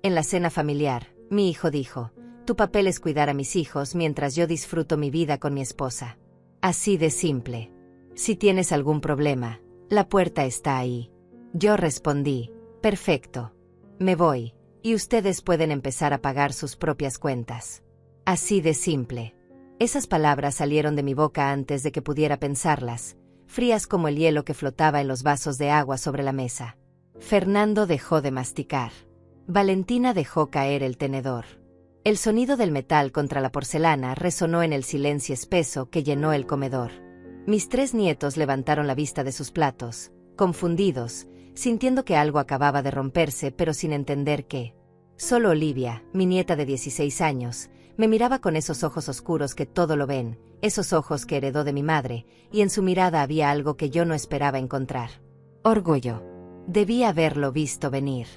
En la cena familiar, mi hijo dijo: tu papel es cuidar a mis hijos mientras yo disfruto mi vida con mi esposa. Así de simple. Si tienes algún problema, la puerta está ahí. Yo respondí: perfecto. Me voy, y ustedes pueden empezar a pagar sus propias cuentas. Así de simple. Esas palabras salieron de mi boca antes de que pudiera pensarlas, frías como el hielo que flotaba en los vasos de agua sobre la mesa. Fernando dejó de masticar. Valentina dejó caer el tenedor. El sonido del metal contra la porcelana resonó en el silencio espeso que llenó el comedor. Mis 3 nietos levantaron la vista de sus platos, confundidos, sintiendo que algo acababa de romperse pero sin entender qué. Solo Olivia, mi nieta de 16 años, me miraba con esos ojos oscuros que todo lo ven, esos ojos que heredó de mi madre, y en su mirada había algo que yo no esperaba encontrar. Orgullo. Debí haberlo visto venir.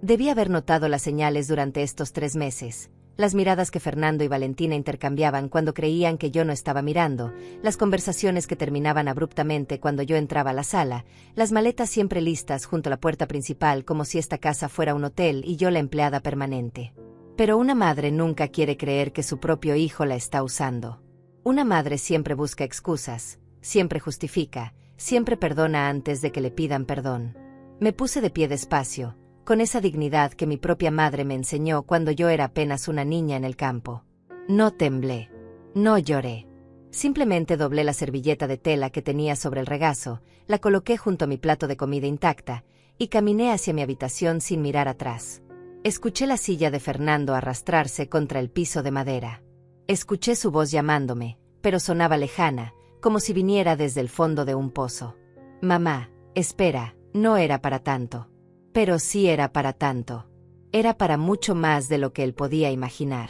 Debí haber notado las señales durante estos 3 meses, las miradas que Fernando y Valentina intercambiaban cuando creían que yo no estaba mirando, las conversaciones que terminaban abruptamente cuando yo entraba a la sala, las maletas siempre listas junto a la puerta principal como si esta casa fuera un hotel y yo la empleada permanente. Pero una madre nunca quiere creer que su propio hijo la está usando. Una madre siempre busca excusas, siempre justifica, siempre perdona antes de que le pidan perdón. Me puse de pie despacio, con esa dignidad que mi propia madre me enseñó cuando yo era apenas una niña en el campo. No temblé. No lloré. Simplemente doblé la servilleta de tela que tenía sobre el regazo, la coloqué junto a mi plato de comida intacta, y caminé hacia mi habitación sin mirar atrás. Escuché la silla de Fernando arrastrarse contra el piso de madera. Escuché su voz llamándome, pero sonaba lejana, como si viniera desde el fondo de un pozo. Mamá, espera, no era para tanto. Pero sí era para tanto. Era para mucho más de lo que él podía imaginar.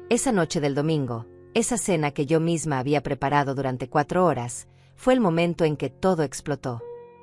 Esa noche del domingo, esa cena que yo misma había preparado durante 4 horas, fue el momento en que todo explotó.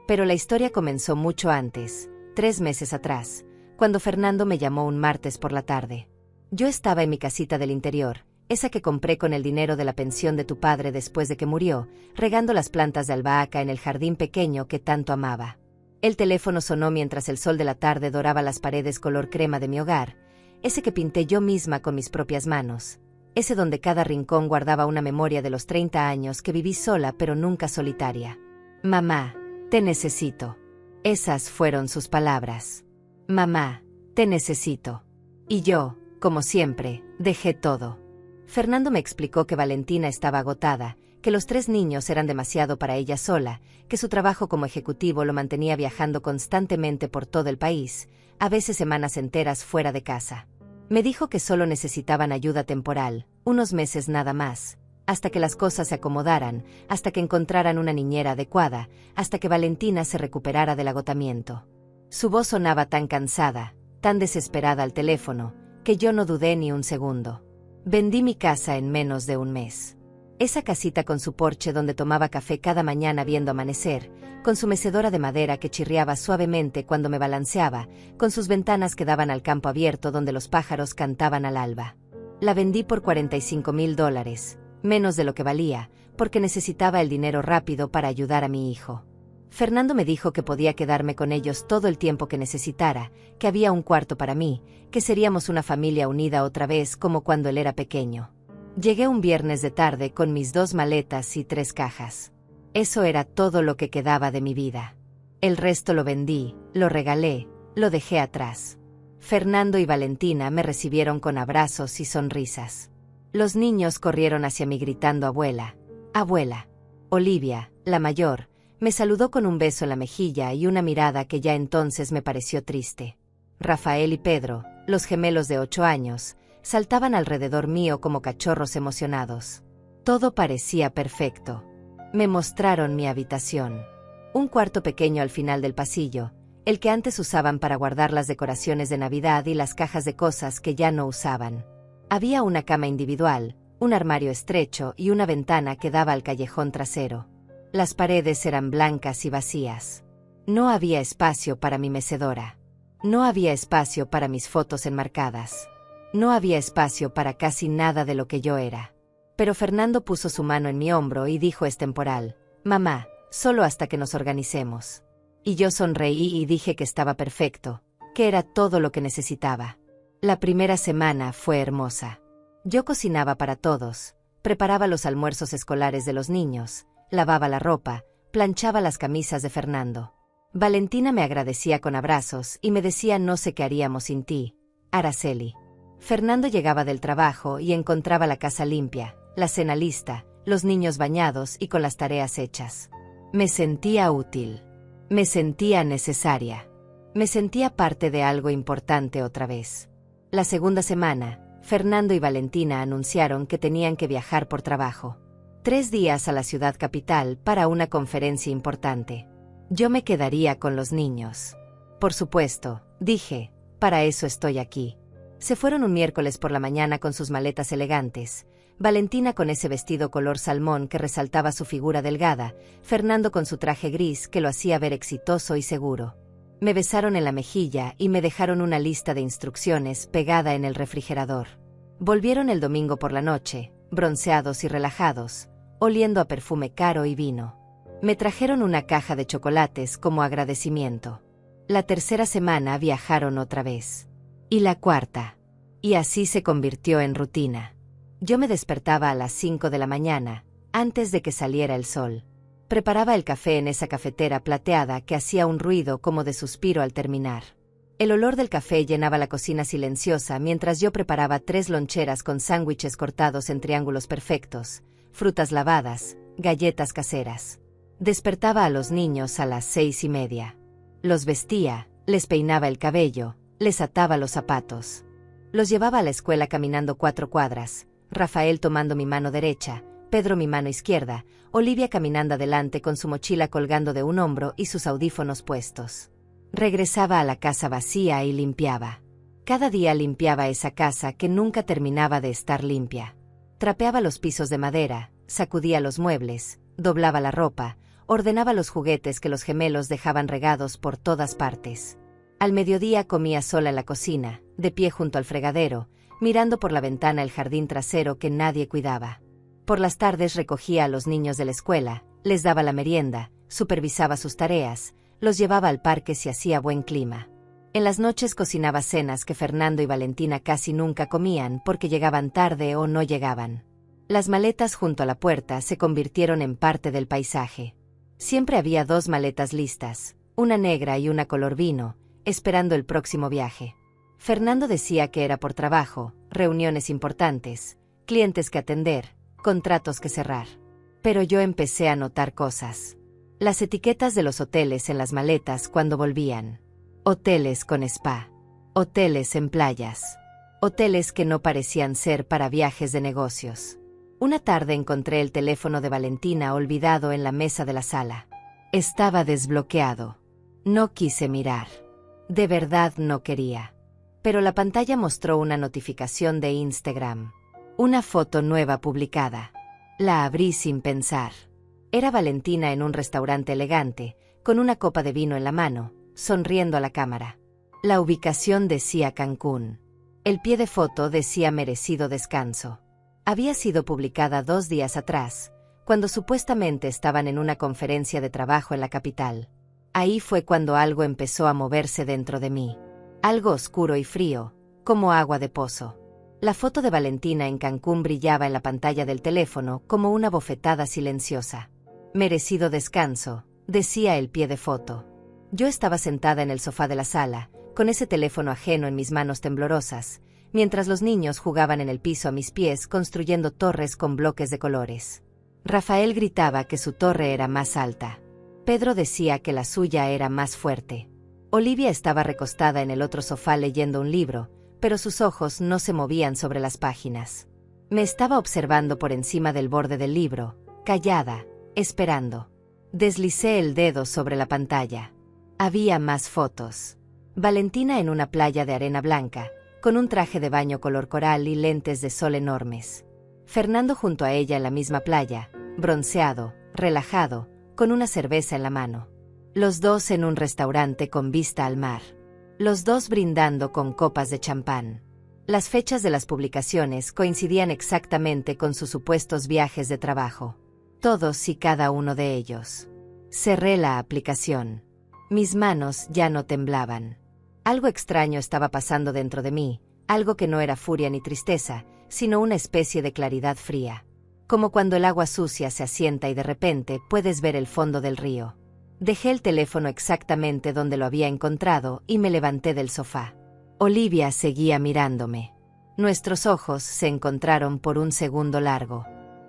Pero la historia comenzó mucho antes, 3 meses atrás, cuando Fernando me llamó un martes por la tarde. Yo estaba en mi casita del interior, esa que compré con el dinero de la pensión de tu padre después de que murió, regando las plantas de albahaca en el jardín pequeño que tanto amaba. El teléfono sonó mientras el sol de la tarde doraba las paredes color crema de mi hogar, ese que pinté yo misma con mis propias manos, ese donde cada rincón guardaba una memoria de los 30 años que viví sola pero nunca solitaria. Mamá, te necesito. Esas fueron sus palabras. Mamá, te necesito. Y yo, como siempre, dejé todo. Fernando me explicó que Valentina estaba agotada, que los 3 niños eran demasiado para ella sola, que su trabajo como ejecutivo lo mantenía viajando constantemente por todo el país, a veces semanas enteras fuera de casa. Me dijo que solo necesitaban ayuda temporal, unos meses nada más, hasta que las cosas se acomodaran, hasta que encontraran una niñera adecuada, hasta que Valentina se recuperara del agotamiento. Su voz sonaba tan cansada, tan desesperada al teléfono, que yo no dudé ni un segundo. Vendí mi casa en menos de un mes. Esa casita con su porche donde tomaba café cada mañana viendo amanecer, con su mecedora de madera que chirriaba suavemente cuando me balanceaba, con sus ventanas que daban al campo abierto donde los pájaros cantaban al alba. La vendí por $45,000, menos de lo que valía, porque necesitaba el dinero rápido para ayudar a mi hijo. Fernando me dijo que podía quedarme con ellos todo el tiempo que necesitara, que había un cuarto para mí, que seríamos una familia unida otra vez como cuando él era pequeño. Llegué un viernes de tarde con mis 2 maletas y 3 cajas. Eso era todo lo que quedaba de mi vida. El resto lo vendí, lo regalé, lo dejé atrás. Fernando y Valentina me recibieron con abrazos y sonrisas. Los niños corrieron hacia mí gritando abuela, abuela. Olivia, la mayor, me saludó con un beso en la mejilla y una mirada que ya entonces me pareció triste. Rafael y Pedro, los gemelos de 8 años, saltaban alrededor mío como cachorros emocionados. Todo parecía perfecto. Me mostraron mi habitación. Un cuarto pequeño al final del pasillo, el que antes usaban para guardar las decoraciones de Navidad y las cajas de cosas que ya no usaban. Había una cama individual, un armario estrecho y una ventana que daba al callejón trasero. Las paredes eran blancas y vacías. No había espacio para mi mecedora. No había espacio para mis fotos enmarcadas. No había espacio para casi nada de lo que yo era. Pero Fernando puso su mano en mi hombro y dijo extemporal, mamá, solo hasta que nos organicemos. Y yo sonreí y dije que estaba perfecto, que era todo lo que necesitaba. La primera semana fue hermosa. Yo cocinaba para todos, preparaba los almuerzos escolares de los niños, lavaba la ropa, planchaba las camisas de Fernando. Valentina me agradecía con abrazos y me decía no sé qué haríamos sin ti, Araceli. Fernando llegaba del trabajo y encontraba la casa limpia, la cena lista, los niños bañados y con las tareas hechas. Me sentía útil. Me sentía necesaria. Me sentía parte de algo importante otra vez. La segunda semana, Fernando y Valentina anunciaron que tenían que viajar por trabajo. 3 días a la ciudad capital para una conferencia importante. Yo me quedaría con los niños. Por supuesto, dije, para eso estoy aquí. Se fueron un miércoles por la mañana con sus maletas elegantes, Valentina con ese vestido color salmón que resaltaba su figura delgada, Fernando con su traje gris que lo hacía ver exitoso y seguro. Me besaron en la mejilla y me dejaron una lista de instrucciones pegada en el refrigerador. Volvieron el domingo por la noche, bronceados y relajados, oliendo a perfume caro y vino. Me trajeron una caja de chocolates como agradecimiento. La tercera semana viajaron otra vez. Y la cuarta. Y así se convirtió en rutina. Yo me despertaba a las 5 de la mañana, antes de que saliera el sol. Preparaba el café en esa cafetera plateada que hacía un ruido como de suspiro al terminar. El olor del café llenaba la cocina silenciosa mientras yo preparaba 3 loncheras con sándwiches cortados en triángulos perfectos, frutas lavadas, galletas caseras. Despertaba a los niños a las 6:30. Los vestía, les peinaba el cabello, les ataba los zapatos. Los llevaba a la escuela caminando 4 cuadras, Rafael tomando mi mano derecha, Pedro mi mano izquierda, Olivia caminando adelante con su mochila colgando de un hombro y sus audífonos puestos. Regresaba a la casa vacía y limpiaba. Cada día limpiaba esa casa que nunca terminaba de estar limpia. Trapeaba los pisos de madera, sacudía los muebles, doblaba la ropa, ordenaba los juguetes que los gemelos dejaban regados por todas partes. Al mediodía comía sola en la cocina, de pie junto al fregadero, mirando por la ventana el jardín trasero que nadie cuidaba. Por las tardes recogía a los niños de la escuela, les daba la merienda, supervisaba sus tareas, los llevaba al parque si hacía buen clima. En las noches cocinaba cenas que Fernando y Valentina casi nunca comían porque llegaban tarde o no llegaban. Las maletas junto a la puerta se convirtieron en parte del paisaje. Siempre había 2 maletas listas, una negra y una color vino, esperando el próximo viaje. Fernando decía que era por trabajo, reuniones importantes, clientes que atender, contratos que cerrar. Pero yo empecé a notar cosas. Las etiquetas de los hoteles en las maletas cuando volvían. Hoteles con spa. Hoteles en playas. Hoteles que no parecían ser para viajes de negocios. Una tarde encontré el teléfono de Valentina olvidado en la mesa de la sala. Estaba desbloqueado. No quise mirar. De verdad no quería. Pero la pantalla mostró una notificación de Instagram. Una foto nueva publicada. La abrí sin pensar. Era Valentina en un restaurante elegante, con una copa de vino en la mano, sonriendo a la cámara. La ubicación decía Cancún. El pie de foto decía merecido descanso. Había sido publicada 2 días atrás, cuando supuestamente estaban en una conferencia de trabajo en la capital. Ahí fue cuando algo empezó a moverse dentro de mí. Algo oscuro y frío, como agua de pozo. La foto de Valentina en Cancún brillaba en la pantalla del teléfono como una bofetada silenciosa. Merecido descanso, decía el pie de foto. Yo estaba sentada en el sofá de la sala, con ese teléfono ajeno en mis manos temblorosas, mientras los niños jugaban en el piso a mis pies construyendo torres con bloques de colores. Rafael gritaba que su torre era más alta. Pedro decía que la suya era más fuerte. Olivia estaba recostada en el otro sofá leyendo un libro, pero sus ojos no se movían sobre las páginas. Me estaba observando por encima del borde del libro, callada, esperando. Deslicé el dedo sobre la pantalla. Había más fotos. Valentina en una playa de arena blanca, con un traje de baño color coral y lentes de sol enormes. Fernando junto a ella en la misma playa, bronceado, relajado, con una cerveza en la mano. Los dos en un restaurante con vista al mar. Los dos brindando con copas de champán. Las fechas de las publicaciones coincidían exactamente con sus supuestos viajes de trabajo. Todos y cada uno de ellos. Cerré la aplicación. Mis manos ya no temblaban. Algo extraño estaba pasando dentro de mí, algo que no era furia ni tristeza, sino una especie de claridad fría. Como cuando el agua sucia se asienta y de repente puedes ver el fondo del río. Dejé el teléfono exactamente donde lo había encontrado y me levanté del sofá. Olivia seguía mirándome. Nuestros ojos se encontraron por un segundo largo.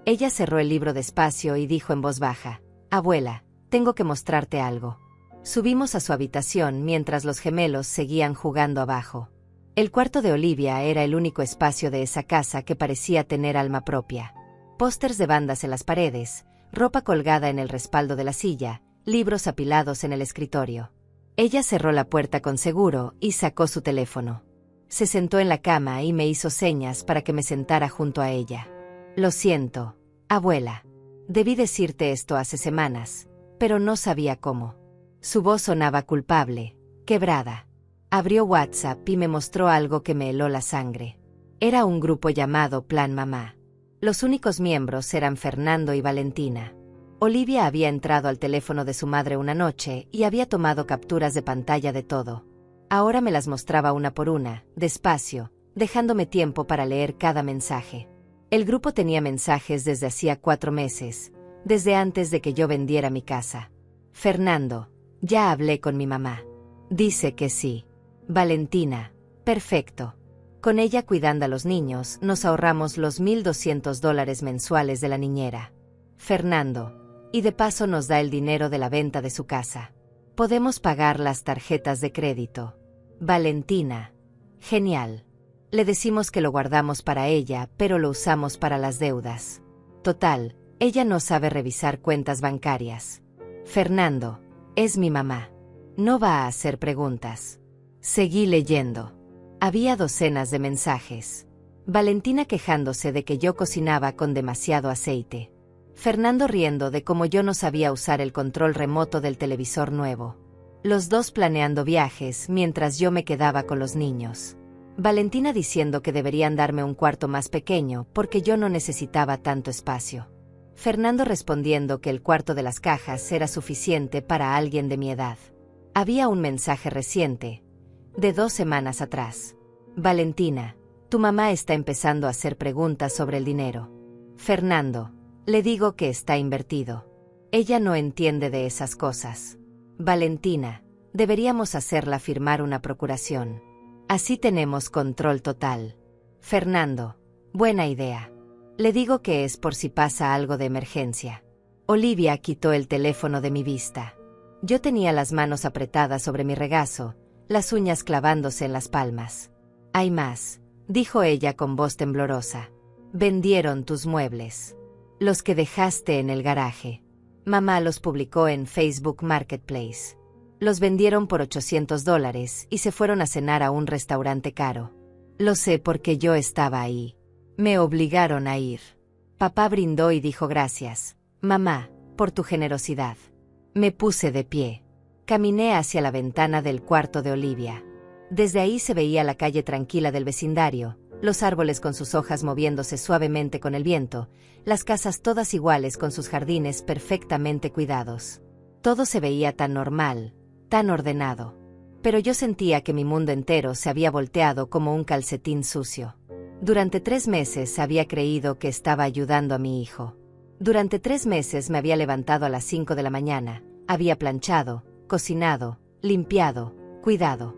Ella cerró el libro despacio y dijo en voz baja: «Abuela, tengo que mostrarte algo». Subimos a su habitación mientras los gemelos seguían jugando abajo. El cuarto de Olivia era el único espacio de esa casa que parecía tener alma propia. Pósters de bandas en las paredes, ropa colgada en el respaldo de la silla, libros apilados en el escritorio. Ella cerró la puerta con seguro y sacó su teléfono. Se sentó en la cama y me hizo señas para que me sentara junto a ella. «Lo siento, abuela. Debí decirte esto hace semanas, pero no sabía cómo». Su voz sonaba culpable, quebrada. Abrió WhatsApp y me mostró algo que me heló la sangre. Era un grupo llamado Plan Mamá. Los únicos miembros eran Fernando y Valentina. Olivia había entrado al teléfono de su madre una noche y había tomado capturas de pantalla de todo. Ahora me las mostraba una por una, despacio, dejándome tiempo para leer cada mensaje. El grupo tenía mensajes desde hacía 4 meses, desde antes de que yo vendiera mi casa. Fernando: «Ya hablé con mi mamá. Dice que sí». Valentina: «Perfecto. Con ella cuidando a los niños, nos ahorramos los $1,200 mensuales de la niñera». Fernando: «Y de paso nos da el dinero de la venta de su casa. Podemos pagar las tarjetas de crédito». Valentina: «Genial. Le decimos que lo guardamos para ella, pero lo usamos para las deudas. Total, ella no sabe revisar cuentas bancarias». Fernando: «Es mi mamá. No va a hacer preguntas». Seguí leyendo. Había docenas de mensajes. Valentina quejándose de que yo cocinaba con demasiado aceite. Fernando riendo de cómo yo no sabía usar el control remoto del televisor nuevo. Los dos planeando viajes mientras yo me quedaba con los niños. Valentina diciendo que deberían darme un cuarto más pequeño porque yo no necesitaba tanto espacio. Fernando respondiendo que el cuarto de las cajas era suficiente para alguien de mi edad. Había un mensaje reciente, de 2 semanas atrás. Valentina: «Tu mamá está empezando a hacer preguntas sobre el dinero». Fernando: «Le digo que está invertido. Ella no entiende de esas cosas». Valentina: «Deberíamos hacerla firmar una procuración. Así tenemos control total». Fernando: «Buena idea. Le digo que es por si pasa algo de emergencia». Olivia quitó el teléfono de mi vista. Yo tenía las manos apretadas sobre mi regazo, las uñas clavándose en las palmas. «Hay más», dijo ella con voz temblorosa. «Vendieron tus muebles. Los que dejaste en el garaje. Mamá los publicó en Facebook Marketplace. Los vendieron por $800 y se fueron a cenar a un restaurante caro. Lo sé porque yo estaba ahí. Me obligaron a ir». Papá brindó y dijo: «Gracias, mamá, por tu generosidad». Me puse de pie. Caminé hacia la ventana del cuarto de Olivia. Desde ahí se veía la calle tranquila del vecindario, los árboles con sus hojas moviéndose suavemente con el viento, las casas todas iguales con sus jardines perfectamente cuidados. Todo se veía tan normal, tan ordenado. Pero yo sentía que mi mundo entero se había volteado como un calcetín sucio. Durante 3 meses había creído que estaba ayudando a mi hijo. Durante 3 meses me había levantado a las 5 de la mañana, había planchado, cocinado, limpiado, cuidado.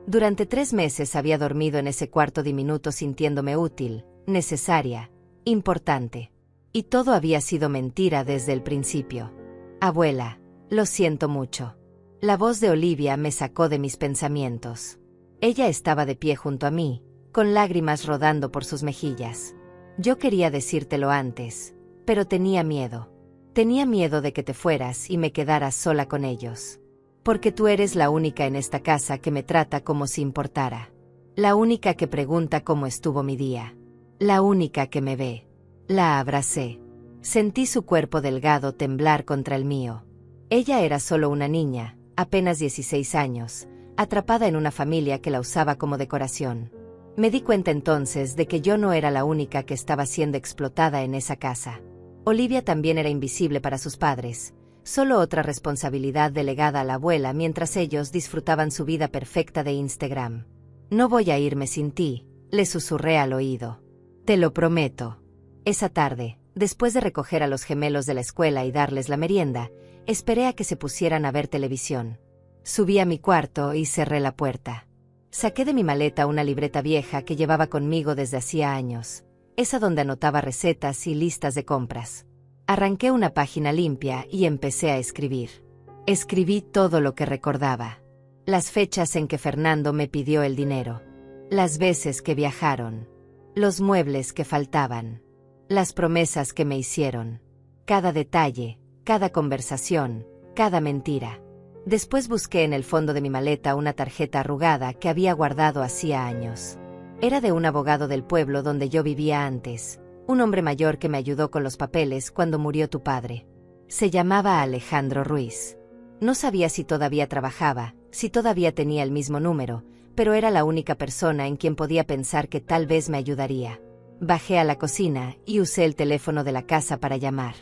Durante 3 meses había dormido en ese cuarto diminuto sintiéndome útil, necesaria, importante. Y todo había sido mentira desde el principio. «Abuela, lo siento mucho». La voz de Olivia me sacó de mis pensamientos. Ella estaba de pie junto a mí, con lágrimas rodando por sus mejillas. «Yo quería decírtelo antes, pero tenía miedo. Tenía miedo de que te fueras y me quedaras sola con ellos. Porque tú eres la única en esta casa que me trata como si importara. La única que pregunta cómo estuvo mi día. La única que me ve». La abracé. Sentí su cuerpo delgado temblar contra el mío. Ella era solo una niña, apenas 16 años, atrapada en una familia que la usaba como decoración. Me di cuenta entonces de que yo no era la única que estaba siendo explotada en esa casa. Olivia también era invisible para sus padres, solo otra responsabilidad delegada a la abuela mientras ellos disfrutaban su vida perfecta de Instagram. «No voy a irme sin ti», Le susurré al oído. Te lo prometo. Esa tarde, después de recoger a los gemelos de la escuela y darles la merienda, esperé a que se pusieran a ver televisión. Subí a mi cuarto y cerré la puerta. Saqué de mi maleta una libreta vieja que llevaba conmigo desde hacía años, esa donde anotaba recetas y listas de compras. Arranqué una página limpia y empecé a escribir. Escribí todo lo que recordaba. Las fechas en que Fernando me pidió el dinero. Las veces que viajaron. Los muebles que faltaban. Las promesas que me hicieron. Cada detalle, cada conversación, cada mentira. Después busqué en el fondo de mi maleta una tarjeta arrugada que había guardado hacía años. Era de un abogado del pueblo donde yo vivía antes, un hombre mayor que me ayudó con los papeles cuando murió tu padre. Se llamaba Alejandro Ruiz. No sabía si todavía trabajaba, si todavía tenía el mismo número, pero era la única persona en quien podía pensar que tal vez me ayudaría. Bajé a la cocina y usé el teléfono de la casa para llamar.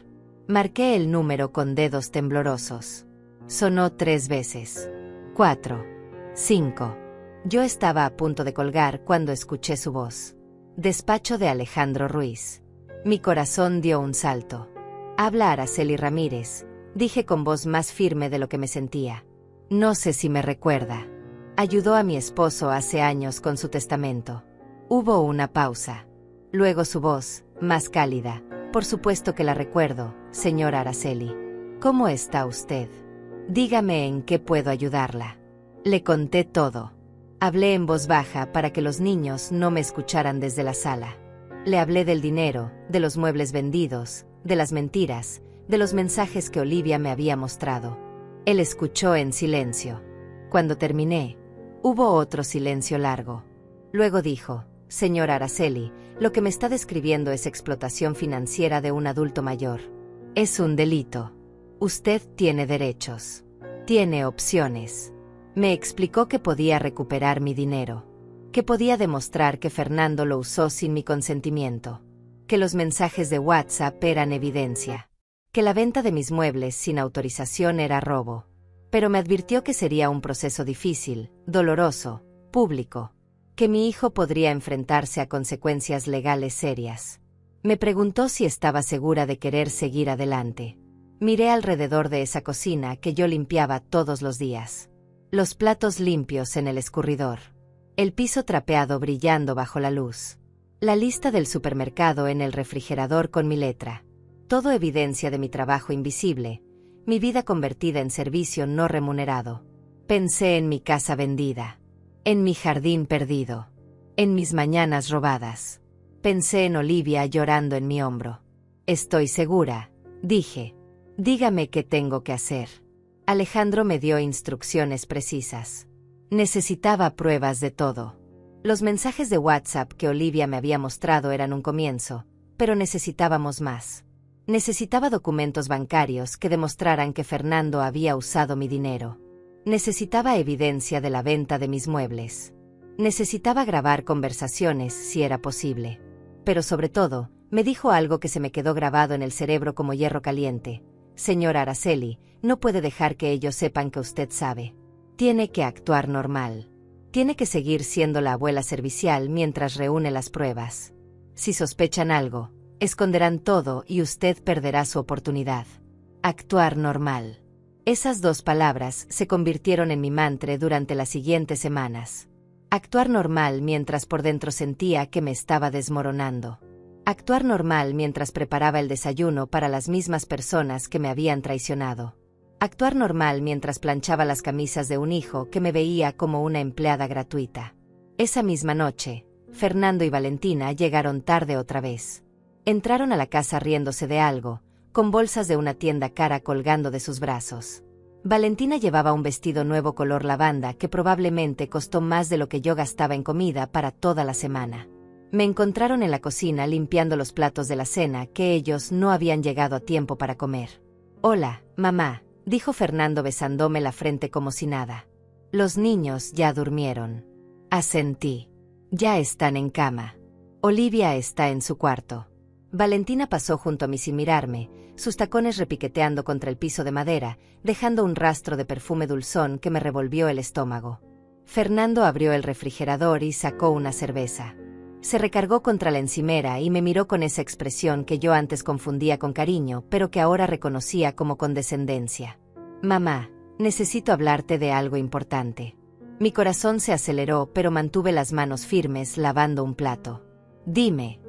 Marqué el número con dedos temblorosos. Sonó 3 veces. 4. 5. Yo estaba a punto de colgar cuando escuché su voz. Despacho de Alejandro Ruiz. Mi corazón dio un salto. Habla Araceli Ramírez, dije con voz más firme de lo que me sentía. No sé si me recuerda. Ayudó a mi esposo hace años con su testamento. Hubo una pausa. Luego su voz, más cálida. Por supuesto que la recuerdo, señora Araceli. ¿Cómo está usted? Dígame en qué puedo ayudarla. Le conté todo. Hablé en voz baja para que los niños no me escucharan desde la sala. Le hablé del dinero, de los muebles vendidos, de las mentiras, de los mensajes que Olivia me había mostrado. Él escuchó en silencio. Cuando terminé, hubo otro silencio largo. Luego dijo, señora Araceli, lo que me está describiendo es explotación financiera de un adulto mayor. Es un delito. Usted tiene derechos. Tiene opciones. Me explicó que podía recuperar mi dinero. Que podía demostrar que Fernando lo usó sin mi consentimiento. Que los mensajes de WhatsApp eran evidencia. Que la venta de mis muebles sin autorización era robo. Pero me advirtió que sería un proceso difícil, doloroso, público. Que mi hijo podría enfrentarse a consecuencias legales serias. Me preguntó si estaba segura de querer seguir adelante. Miré alrededor de esa cocina que yo limpiaba todos los días. Los platos limpios en el escurridor. El piso trapeado brillando bajo la luz. La lista del supermercado en el refrigerador con mi letra. Todo evidencia de mi trabajo invisible, mi vida convertida en servicio no remunerado. Pensé en mi casa vendida. En mi jardín perdido. En mis mañanas robadas. Pensé en Olivia llorando en mi hombro. Estoy segura, dije. Dígame qué tengo que hacer. Alejandro me dio instrucciones precisas. Necesitaba pruebas de todo. Los mensajes de WhatsApp que Olivia me había mostrado eran un comienzo, pero necesitábamos más. Necesitaba documentos bancarios que demostraran que Fernando había usado mi dinero. Necesitaba evidencia de la venta de mis muebles. Necesitaba grabar conversaciones si era posible. Pero sobre todo, me dijo algo que se me quedó grabado en el cerebro como hierro caliente. Señora Araceli, no puede dejar que ellos sepan que usted sabe. Tiene que actuar normal. Tiene que seguir siendo la abuela servicial mientras reúne las pruebas. Si sospechan algo, esconderán todo y usted perderá su oportunidad. Actuar normal. Esas 2 palabras se convirtieron en mi mantra durante las siguientes semanas. Actuar normal mientras por dentro sentía que me estaba desmoronando. Actuar normal mientras preparaba el desayuno para las mismas personas que me habían traicionado. Actuar normal mientras planchaba las camisas de un hijo que me veía como una empleada gratuita. Esa misma noche, Fernando y Valentina llegaron tarde otra vez. Entraron a la casa riéndose de algo, con bolsas de una tienda cara colgando de sus brazos. Valentina llevaba un vestido nuevo color lavanda que probablemente costó más de lo que yo gastaba en comida para toda la semana. Me encontraron en la cocina limpiando los platos de la cena que ellos no habían llegado a tiempo para comer. «Hola, mamá», dijo Fernando besándome la frente como si nada. «Los niños ya durmieron». Asentí. «Ya están en cama. Olivia está en su cuarto». Valentina pasó junto a mí sin mirarme, sus tacones repiqueteando contra el piso de madera, dejando un rastro de perfume dulzón que me revolvió el estómago. Fernando abrió el refrigerador y sacó una cerveza. Se recargó contra la encimera y me miró con esa expresión que yo antes confundía con cariño, pero que ahora reconocía como condescendencia. Mamá, necesito hablarte de algo importante. Mi corazón se aceleró, pero mantuve las manos firmes lavando un plato. Dime,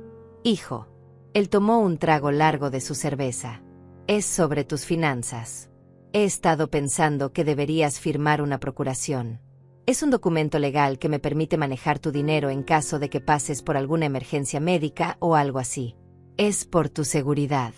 hijo. Él tomó un trago largo de su cerveza. Es sobre tus finanzas. He estado pensando que deberías firmar una procuración. Es un documento legal que me permite manejar tu dinero en caso de que pases por alguna emergencia médica o algo así. Es por tu seguridad.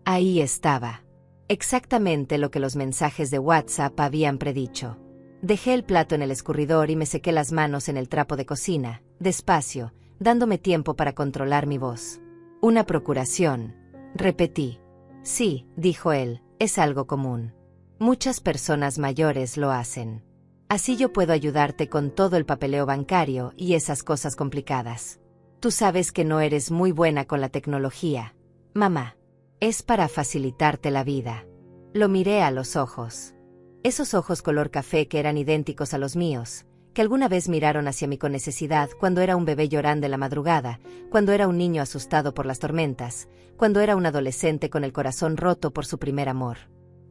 Ahí estaba. Exactamente lo que los mensajes de WhatsApp habían predicho. Dejé el plato en el escurridor y me sequé las manos en el trapo de cocina, despacio, dándome tiempo para controlar mi voz. Una procuración, repetí. Sí, dijo él, es algo común. Muchas personas mayores lo hacen. Así yo puedo ayudarte con todo el papeleo bancario y esas cosas complicadas. Tú sabes que no eres muy buena con la tecnología, mamá. Es para facilitarte la vida. Lo miré a los ojos. Esos ojos color café que eran idénticos a los míos, que alguna vez miraron hacia mí con necesidad cuando era un bebé llorando en la madrugada, cuando era un niño asustado por las tormentas, cuando era un adolescente con el corazón roto por su primer amor.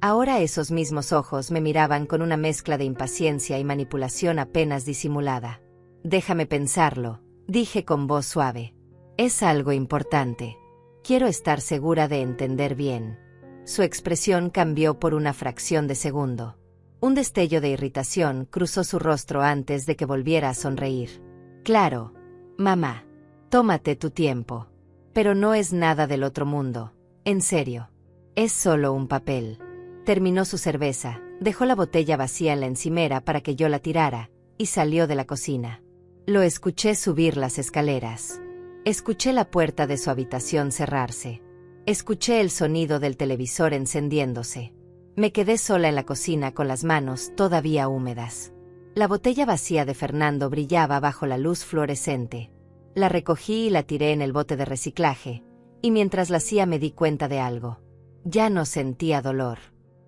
Ahora esos mismos ojos me miraban con una mezcla de impaciencia y manipulación apenas disimulada. Déjame pensarlo, dije con voz suave. Es algo importante. Quiero estar segura de entender bien. Su expresión cambió por una fracción de segundo. Un destello de irritación cruzó su rostro antes de que volviera a sonreír. Claro, mamá. Tómate tu tiempo. Pero no es nada del otro mundo. En serio. Es solo un papel. Terminó su cerveza, dejó la botella vacía en la encimera para que yo la tirara, y salió de la cocina. Lo escuché subir las escaleras. Escuché la puerta de su habitación cerrarse. Escuché el sonido del televisor encendiéndose. Me quedé sola en la cocina con las manos todavía húmedas. La botella vacía de Fernando brillaba bajo la luz fluorescente. La recogí y la tiré en el bote de reciclaje, y mientras la hacía me di cuenta de algo. Ya no sentía dolor.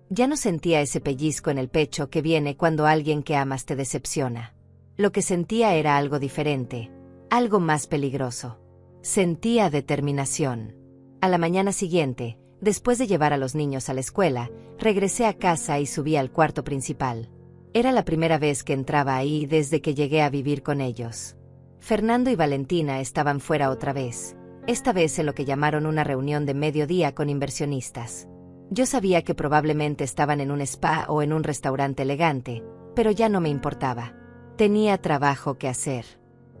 Ya no sentía ese pellizco en el pecho que viene cuando alguien que amas te decepciona. Lo que sentía era algo diferente, algo más peligroso. Sentía determinación. A la mañana siguiente, después de llevar a los niños a la escuela, regresé a casa y subí al cuarto principal. Era la primera vez que entraba ahí desde que llegué a vivir con ellos. Fernando y Valentina estaban fuera otra vez, esta vez en lo que llamaron una reunión de mediodía con inversionistas. Yo sabía que probablemente estaban en un spa o en un restaurante elegante, pero ya no me importaba. Tenía trabajo que hacer.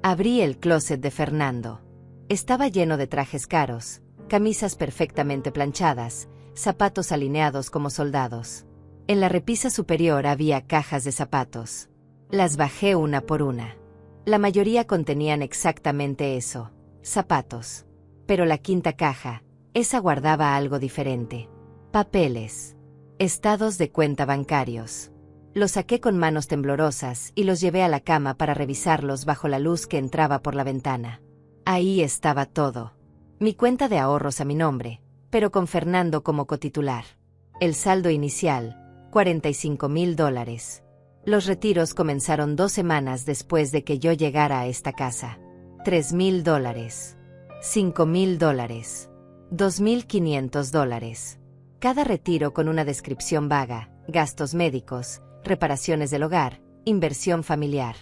Abrí el closet de Fernando. Estaba lleno de trajes caros, camisas perfectamente planchadas, zapatos alineados como soldados. En la repisa superior había cajas de zapatos. Las bajé una por una. La mayoría contenían exactamente eso, zapatos. Pero la quinta caja, esa guardaba algo diferente. Papeles. Estados de cuenta bancarios. Los saqué con manos temblorosas y los llevé a la cama para revisarlos bajo la luz que entraba por la ventana. Ahí estaba todo. Mi cuenta de ahorros a mi nombre, pero con Fernando como cotitular. El saldo inicial, $45,000. Los retiros comenzaron 2 semanas después de que yo llegara a esta casa. $3,000. $5,000. $2,500. Cada retiro con una descripción vaga, gastos médicos, reparaciones del hogar, inversión familiar.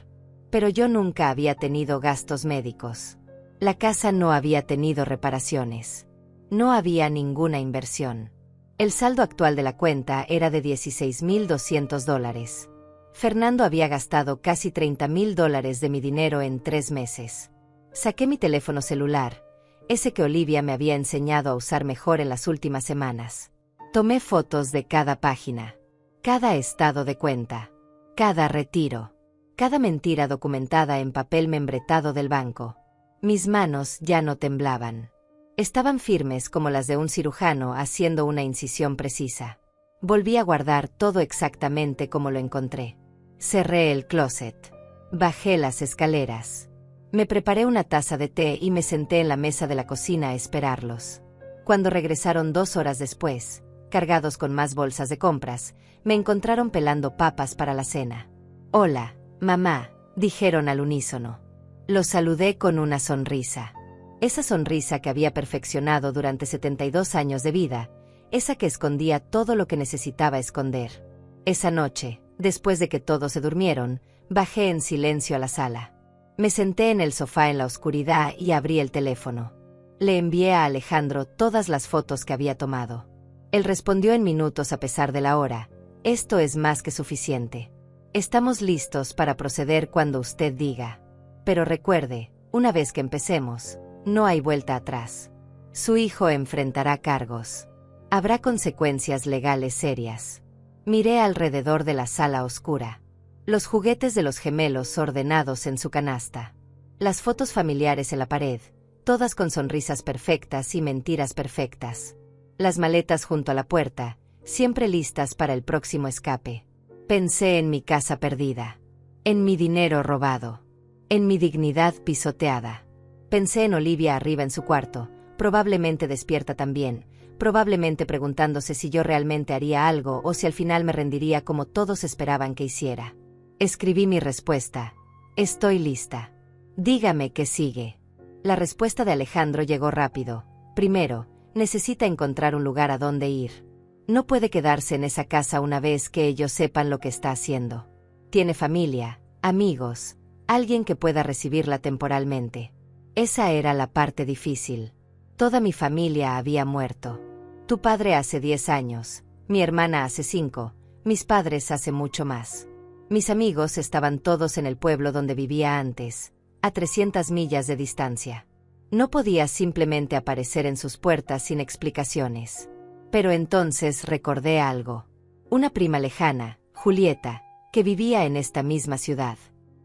Pero yo nunca había tenido gastos médicos. La casa no había tenido reparaciones. No había ninguna inversión. El saldo actual de la cuenta era de $16,200. Fernando había gastado casi $30,000 de mi dinero en 3 meses. Saqué mi teléfono celular, ese que Olivia me había enseñado a usar mejor en las últimas semanas. Tomé fotos de cada página, cada estado de cuenta, cada retiro, cada mentira documentada en papel membretado del banco. Mis manos ya no temblaban. Estaban firmes como las de un cirujano haciendo una incisión precisa. Volví a guardar todo exactamente como lo encontré. Cerré el closet. Bajé las escaleras. Me preparé una taza de té y me senté en la mesa de la cocina a esperarlos. Cuando regresaron 2 horas después, cargados con más bolsas de compras, me encontraron pelando papas para la cena. «Hola, mamá», dijeron al unísono. Lo saludé con una sonrisa. Esa sonrisa que había perfeccionado durante 72 años de vida, esa que escondía todo lo que necesitaba esconder. Esa noche, después de que todos se durmieron, bajé en silencio a la sala. Me senté en el sofá en la oscuridad y abrí el teléfono. Le envié a Alejandro todas las fotos que había tomado. Él respondió en minutos a pesar de la hora. Esto es más que suficiente. Estamos listos para proceder cuando usted diga. Pero recuerde, una vez que empecemos, no hay vuelta atrás. Su hijo enfrentará cargos. Habrá consecuencias legales serias. Miré alrededor de la sala oscura. Los juguetes de los gemelos ordenados en su canasta. Las fotos familiares en la pared, todas con sonrisas perfectas y mentiras perfectas. Las maletas junto a la puerta, siempre listas para el próximo escape. Pensé en mi casa perdida. En mi dinero robado. En mi dignidad pisoteada. Pensé en Olivia arriba en su cuarto, probablemente despierta también, probablemente preguntándose si yo realmente haría algo o si al final me rendiría como todos esperaban que hiciera. Escribí mi respuesta. Estoy lista. Dígame qué sigue. La respuesta de Alejandro llegó rápido. Primero, necesita encontrar un lugar a donde ir. No puede quedarse en esa casa una vez que ellos sepan lo que está haciendo. Tiene familia, amigos, alguien que pueda recibirla temporalmente. Esa era la parte difícil. Toda mi familia había muerto. Tu padre hace 10 años, mi hermana hace 5, mis padres hace mucho más. Mis amigos estaban todos en el pueblo donde vivía antes, a 300 millas de distancia. No podía simplemente aparecer en sus puertas sin explicaciones. Pero entonces recordé algo. Una prima lejana, Julieta, que vivía en esta misma ciudad.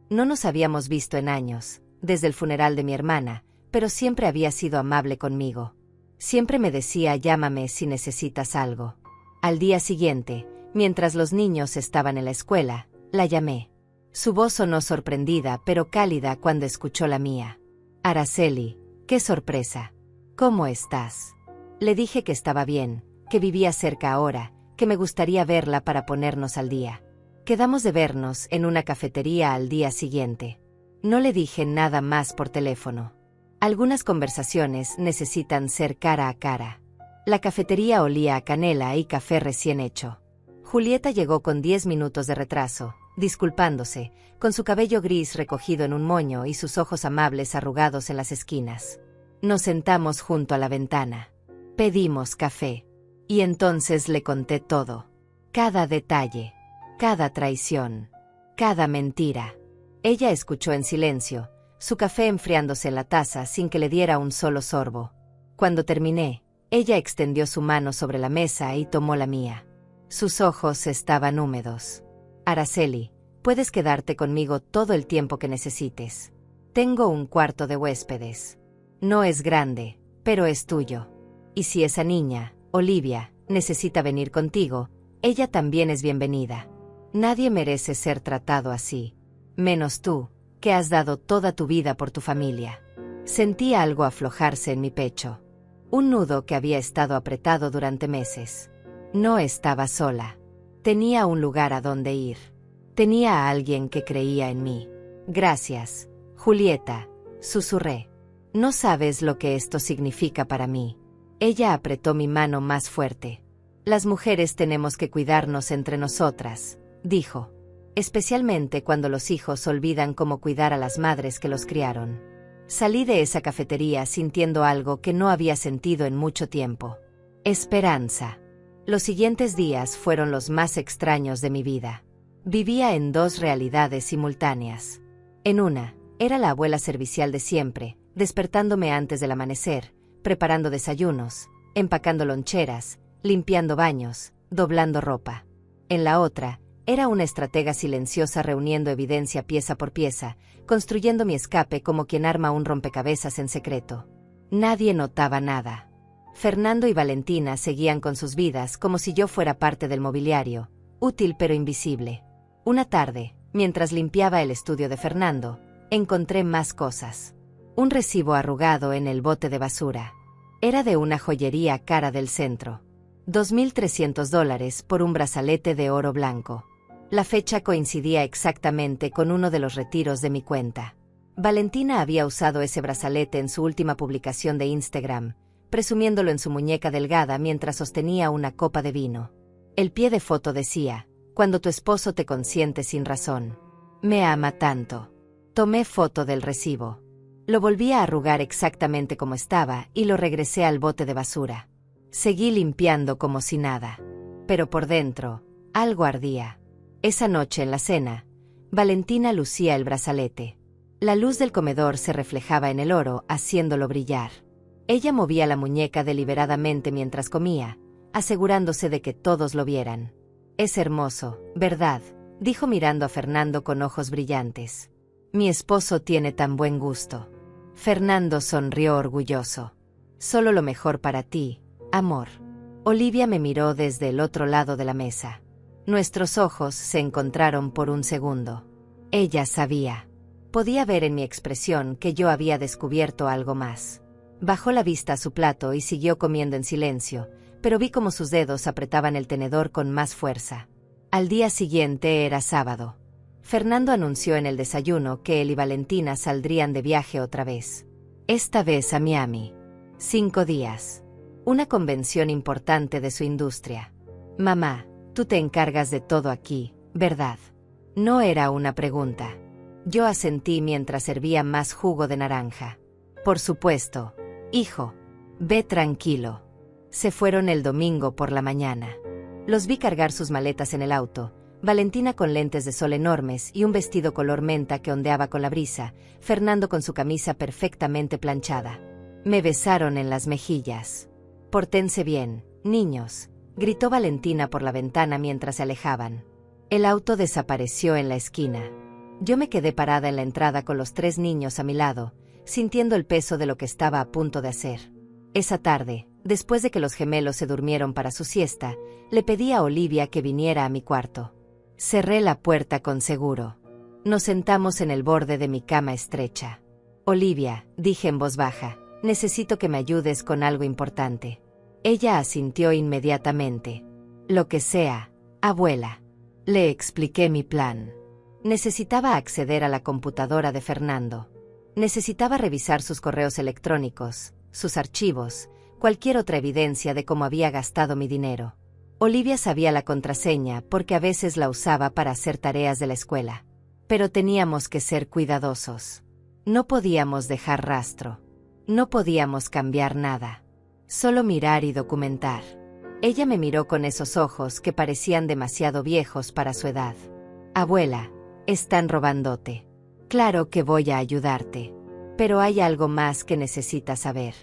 No nos habíamos visto en años, desde el funeral de mi hermana, pero siempre había sido amable conmigo. Siempre me decía llámame si necesitas algo. Al día siguiente, mientras los niños estaban en la escuela, la llamé. Su voz sonó sorprendida pero cálida cuando escuchó la mía. Araceli, qué sorpresa. ¿Cómo estás? Le dije que estaba bien, que vivía cerca ahora, que me gustaría verla para ponernos al día. Quedamos de vernos en una cafetería al día siguiente. No le dije nada más por teléfono. Algunas conversaciones necesitan ser cara a cara. La cafetería olía a canela y café recién hecho. Julieta llegó con 10 minutos de retraso, disculpándose, con su cabello gris recogido en un moño y sus ojos amables arrugados en las esquinas. Nos sentamos junto a la ventana. Pedimos café. Y entonces le conté todo. Cada detalle. Cada traición. Cada mentira. Ella escuchó en silencio, su café enfriándose en la taza sin que le diera un solo sorbo. Cuando terminé, ella extendió su mano sobre la mesa y tomó la mía. Sus ojos estaban húmedos. Araceli, puedes quedarte conmigo todo el tiempo que necesites. Tengo un cuarto de huéspedes. No es grande, pero es tuyo. Y si esa niña, Olivia, necesita venir contigo, ella también es bienvenida. Nadie merece ser tratado así. Menos tú, que has dado toda tu vida por tu familia. Sentí algo aflojarse en mi pecho. Un nudo que había estado apretado durante meses. No estaba sola. Tenía un lugar a donde ir. Tenía a alguien que creía en mí. Gracias, Julieta, susurré. No sabes lo que esto significa para mí. Ella apretó mi mano más fuerte. Las mujeres tenemos que cuidarnos entre nosotras, dijo. Especialmente cuando los hijos olvidan cómo cuidar a las madres que los criaron. Salí de esa cafetería sintiendo algo que no había sentido en mucho tiempo. Esperanza. Los siguientes días fueron los más extraños de mi vida. Vivía en 2 realidades simultáneas. En una, era la abuela servicial de siempre, despertándome antes del amanecer, preparando desayunos, empacando loncheras, limpiando baños, doblando ropa. En la otra, era una estratega silenciosa reuniendo evidencia pieza por pieza, construyendo mi escape como quien arma un rompecabezas en secreto. Nadie notaba nada. Fernando y Valentina seguían con sus vidas como si yo fuera parte del mobiliario, útil pero invisible. Una tarde, mientras limpiaba el estudio de Fernando, encontré más cosas. Un recibo arrugado en el bote de basura. Era de una joyería cara del centro. $2,300 por un brazalete de oro blanco. La fecha coincidía exactamente con uno de los retiros de mi cuenta. Valentina había usado ese brazalete en su última publicación de Instagram, presumiéndolo en su muñeca delgada mientras sostenía una copa de vino. El pie de foto decía: cuando tu esposo te consiente sin razón. Me ama tanto. Tomé foto del recibo. Lo volví a arrugar exactamente como estaba y lo regresé al bote de basura. Seguí limpiando como si nada. Pero por dentro, algo ardía. Esa noche en la cena, Valentina lucía el brazalete. La luz del comedor se reflejaba en el oro, haciéndolo brillar. Ella movía la muñeca deliberadamente mientras comía, asegurándose de que todos lo vieran. Es hermoso, ¿verdad?, dijo mirando a Fernando con ojos brillantes. Mi esposo tiene tan buen gusto. Fernando sonrió orgulloso. Solo lo mejor para ti, amor. Olivia me miró desde el otro lado de la mesa. Nuestros ojos se encontraron por un segundo. Ella sabía. Podía ver en mi expresión que yo había descubierto algo más. Bajó la vista a su plato y siguió comiendo en silencio, pero vi cómo sus dedos apretaban el tenedor con más fuerza. Al día siguiente era sábado. Fernando anunció en el desayuno que él y Valentina saldrían de viaje otra vez. Esta vez a Miami. 5 días. Una convención importante de su industria. Mamá, tú te encargas de todo aquí, ¿verdad? No era una pregunta. Yo asentí mientras servía más jugo de naranja. Por supuesto. Hijo. Ve tranquilo. Se fueron el domingo por la mañana. Los vi cargar sus maletas en el auto, Valentina con lentes de sol enormes y un vestido color menta que ondeaba con la brisa, Fernando con su camisa perfectamente planchada. Me besaron en las mejillas. Pórtense bien, niños, gritó Valentina por la ventana mientras se alejaban. El auto desapareció en la esquina. Yo me quedé parada en la entrada con los 3 niños a mi lado, sintiendo el peso de lo que estaba a punto de hacer. Esa tarde, después de que los gemelos se durmieron para su siesta, le pedí a Olivia que viniera a mi cuarto. Cerré la puerta con seguro. Nos sentamos en el borde de mi cama estrecha. Olivia, dije en voz baja, necesito que me ayudes con algo importante. Ella asintió inmediatamente. Lo que sea, abuela. Le expliqué mi plan. Necesitaba acceder a la computadora de Fernando. Necesitaba revisar sus correos electrónicos, sus archivos, cualquier otra evidencia de cómo había gastado mi dinero. Olivia sabía la contraseña porque a veces la usaba para hacer tareas de la escuela. Pero teníamos que ser cuidadosos. No podíamos dejar rastro. No podíamos cambiar nada. Solo mirar y documentar. Ella me miró con esos ojos que parecían demasiado viejos para su edad. Abuela, están robándote. Claro que voy a ayudarte. Pero hay algo más que necesitas saber.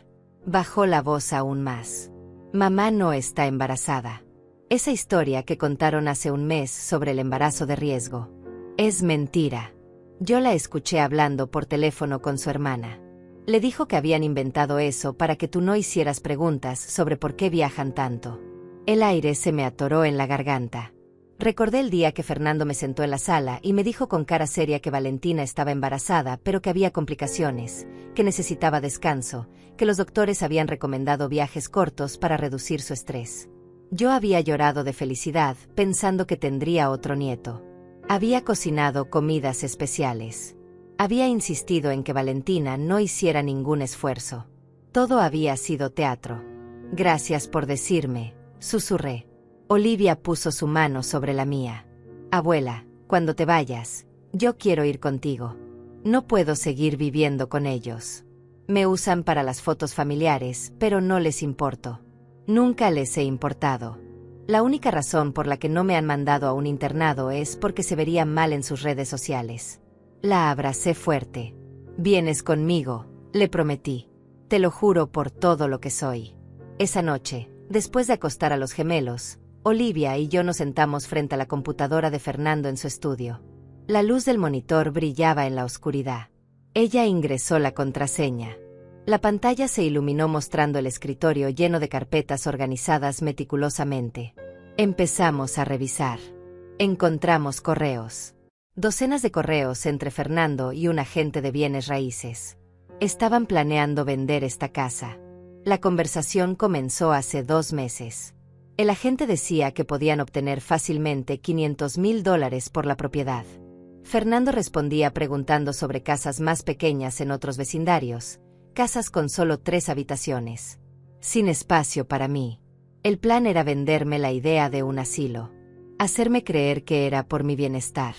Bajó la voz aún más. Mamá no está embarazada. Esa historia que contaron hace un mes sobre el embarazo de riesgo. Es mentira. Yo la escuché hablando por teléfono con su hermana. Le dijo que habían inventado eso para que tú no hicieras preguntas sobre por qué viajan tanto. El aire se me atoró en la garganta. Recordé el día que Fernando me sentó en la sala y me dijo con cara seria que Valentina estaba embarazada, pero que había complicaciones, que necesitaba descanso, que los doctores habían recomendado viajes cortos para reducir su estrés. Yo había llorado de felicidad, pensando que tendría otro nieto. Había cocinado comidas especiales. Había insistido en que Valentina no hiciera ningún esfuerzo. Todo había sido teatro. Gracias por decirme, susurré. Olivia puso su mano sobre la mía. Abuela, cuando te vayas, yo quiero ir contigo. No puedo seguir viviendo con ellos. Me usan para las fotos familiares, pero no les importo. Nunca les he importado. La única razón por la que no me han mandado a un internado es porque se verían mal en sus redes sociales. La abracé fuerte. Vienes conmigo, le prometí. Te lo juro por todo lo que soy. Esa noche, después de acostar a los gemelos, Olivia y yo nos sentamos frente a la computadora de Fernando en su estudio. La luz del monitor brillaba en la oscuridad. Ella ingresó la contraseña. La pantalla se iluminó mostrando el escritorio lleno de carpetas organizadas meticulosamente. Empezamos a revisar. Encontramos correos. Docenas de correos entre Fernando y un agente de bienes raíces. Estaban planeando vender esta casa. La conversación comenzó hace 2 meses. El agente decía que podían obtener fácilmente $500,000 por la propiedad. Fernando respondía preguntando sobre casas más pequeñas en otros vecindarios, casas con solo 3 habitaciones. Sin espacio para mí. El plan era venderme la idea de un asilo. Hacerme creer que era por mi bienestar.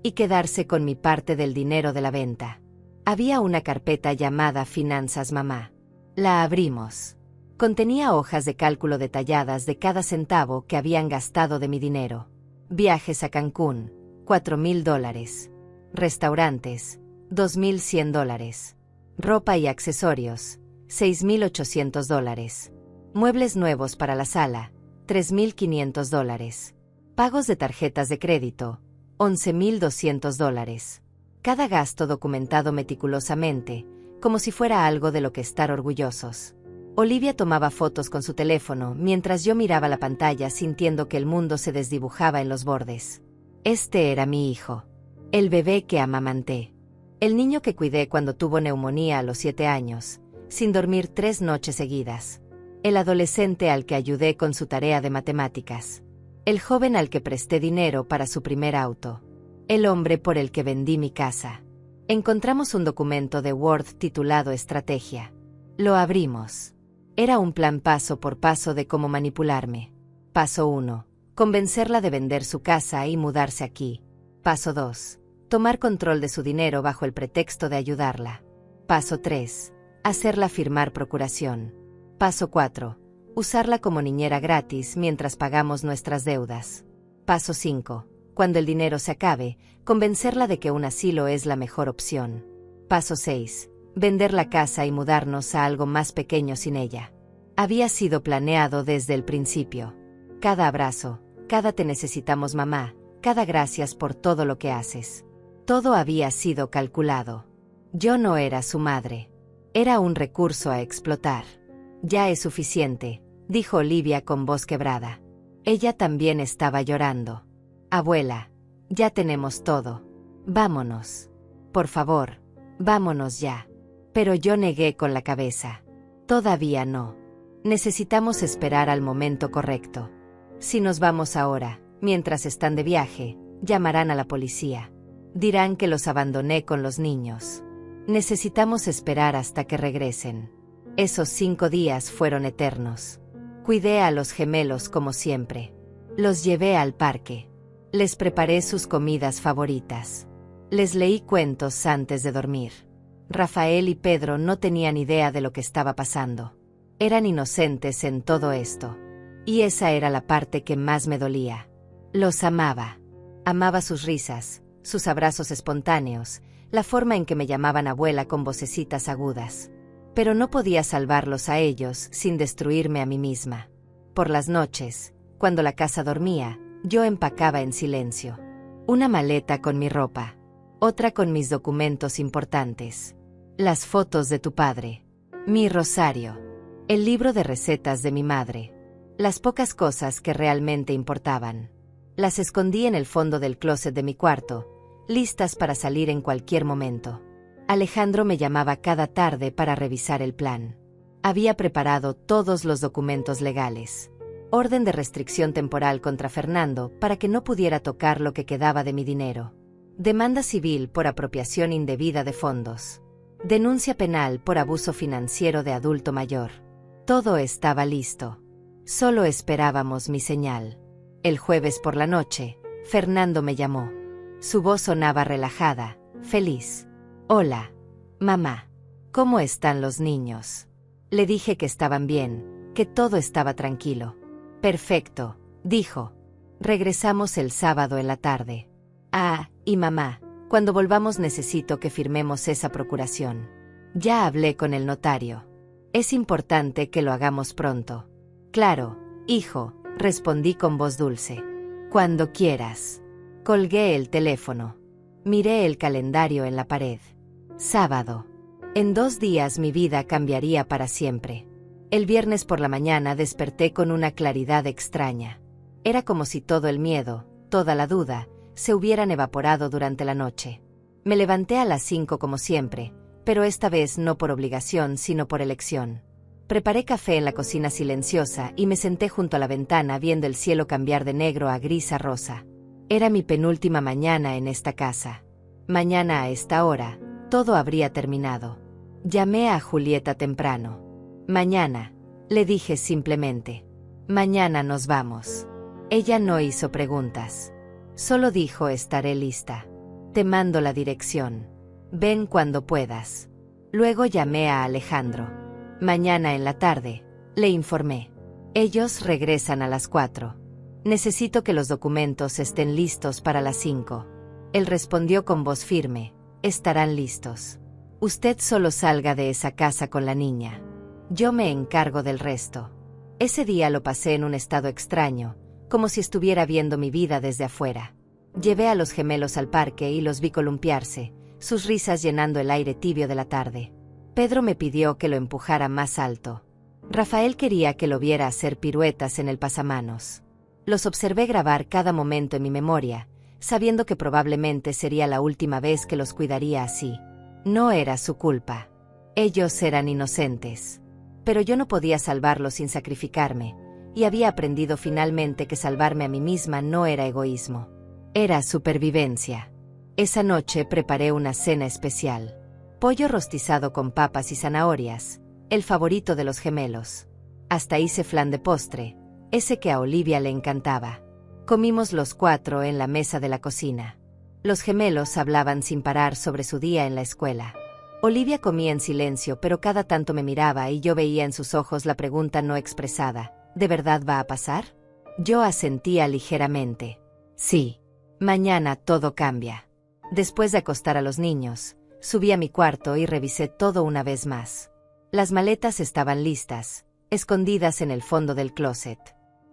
Y quedarse con mi parte del dinero de la venta. Había una carpeta llamada Finanzas Mamá. La abrimos. Contenía hojas de cálculo detalladas de cada centavo que habían gastado de mi dinero. Viajes a Cancún, $4,000. Restaurantes, $2,100. Ropa y accesorios, $6,800. Muebles nuevos para la sala, $3,500. Pagos de tarjetas de crédito, $11,200. Cada gasto documentado meticulosamente, como si fuera algo de lo que estar orgullosos. Olivia tomaba fotos con su teléfono mientras yo miraba la pantalla sintiendo que el mundo se desdibujaba en los bordes. Este era mi hijo. El bebé que amamanté. El niño que cuidé cuando tuvo neumonía a los 7 años, sin dormir 3 noches seguidas. El adolescente al que ayudé con su tarea de matemáticas. El joven al que presté dinero para su primer auto. El hombre por el que vendí mi casa. Encontramos un documento de Word titulado Estrategia. Lo abrimos. Era un plan paso por paso de cómo manipularme. Paso 1. Convencerla de vender su casa y mudarse aquí. Paso 2. Tomar control de su dinero bajo el pretexto de ayudarla. Paso 3. Hacerla firmar procuración. Paso 4. Usarla como niñera gratis mientras pagamos nuestras deudas. Paso 5. Cuando el dinero se acabe, convencerla de que un asilo es la mejor opción. Paso 6. Vender la casa y mudarnos a algo más pequeño sin ella. Había sido planeado desde el principio. Cada abrazo, cada te necesitamos mamá, cada gracias por todo lo que haces. Todo había sido calculado. Yo no era su madre. Era un recurso a explotar. Ya es suficiente, dijo Olivia con voz quebrada. Ella también estaba llorando. Abuela, ya tenemos todo. Vámonos. Por favor, vámonos ya. Pero yo negué con la cabeza. Todavía no. Necesitamos esperar al momento correcto. Si nos vamos ahora, mientras están de viaje, llamarán a la policía. Dirán que los abandoné con los niños. Necesitamos esperar hasta que regresen. Esos 5 días fueron eternos. Cuidé a los gemelos como siempre. Los llevé al parque. Les preparé sus comidas favoritas. Les leí cuentos antes de dormir. Rafael y Pedro no tenían idea de lo que estaba pasando. Eran inocentes en todo esto. Y esa era la parte que más me dolía. Los amaba. Amaba sus risas, sus abrazos espontáneos, la forma en que me llamaban abuela con vocecitas agudas. Pero no podía salvarlos a ellos sin destruirme a mí misma. Por las noches, cuando la casa dormía, yo empacaba en silencio. Una maleta con mi ropa. Otra con mis documentos importantes. Las fotos de tu padre. Mi rosario. El libro de recetas de mi madre. Las pocas cosas que realmente importaban. Las escondí en el fondo del closet de mi cuarto, listas para salir en cualquier momento. Alejandro me llamaba cada tarde para revisar el plan. Había preparado todos los documentos legales. Orden de restricción temporal contra Fernando para que no pudiera tocar lo que quedaba de mi dinero. Demanda civil por apropiación indebida de fondos. Denuncia penal por abuso financiero de adulto mayor. Todo estaba listo. Solo esperábamos mi señal. El jueves por la noche, Fernando me llamó. Su voz sonaba relajada, feliz. Hola, mamá. ¿Cómo están los niños? Le dije que estaban bien, que todo estaba tranquilo. Perfecto, dijo. Regresamos el sábado en la tarde. Ah, y mamá, cuando volvamos necesito que firmemos esa procuración. Ya hablé con el notario. Es importante que lo hagamos pronto. Claro, hijo, respondí con voz dulce. Cuando quieras. Colgué el teléfono. Miré el calendario en la pared. Sábado. En 2 días mi vida cambiaría para siempre. El viernes por la mañana desperté con una claridad extraña. Era como si todo el miedo, toda la duda, se hubieran evaporado durante la noche. Me levanté a las 5 como siempre, pero esta vez no por obligación sino por elección. Preparé café en la cocina silenciosa y me senté junto a la ventana viendo el cielo cambiar de negro a gris a rosa. Era mi penúltima mañana en esta casa. Mañana a esta hora, todo habría terminado. Llamé a Julieta temprano. Mañana, le dije simplemente. Mañana nos vamos. Ella no hizo preguntas. Solo dijo: estaré lista. Te mando la dirección. Ven cuando puedas. Luego llamé a Alejandro. Mañana en la tarde, le informé. Ellos regresan a las 4. Necesito que los documentos estén listos para las 5. Él respondió con voz firme: estarán listos. Usted solo salga de esa casa con la niña. Yo me encargo del resto. Ese día lo pasé en un estado extraño, como si estuviera viendo mi vida desde afuera. Llevé a los gemelos al parque y los vi columpiarse, sus risas llenando el aire tibio de la tarde. Pedro me pidió que lo empujara más alto. Rafael quería que lo viera hacer piruetas en el pasamanos. Los observé grabar cada momento en mi memoria, sabiendo que probablemente sería la última vez que los cuidaría así. No era su culpa. Ellos eran inocentes. Pero yo no podía salvarlos sin sacrificarme, y había aprendido finalmente que salvarme a mí misma no era egoísmo. Era supervivencia. Esa noche preparé una cena especial. Pollo rostizado con papas y zanahorias, el favorito de los gemelos. Hasta hice flan de postre, ese que a Olivia le encantaba. Comimos los 4 en la mesa de la cocina. Los gemelos hablaban sin parar sobre su día en la escuela. Olivia comía en silencio, pero cada tanto me miraba y yo veía en sus ojos la pregunta no expresada: ¿de verdad va a pasar? Yo asentía ligeramente. Sí. Mañana todo cambia. Después de acostar a los niños, subí a mi cuarto y revisé todo una vez más. Las maletas estaban listas, escondidas en el fondo del closet.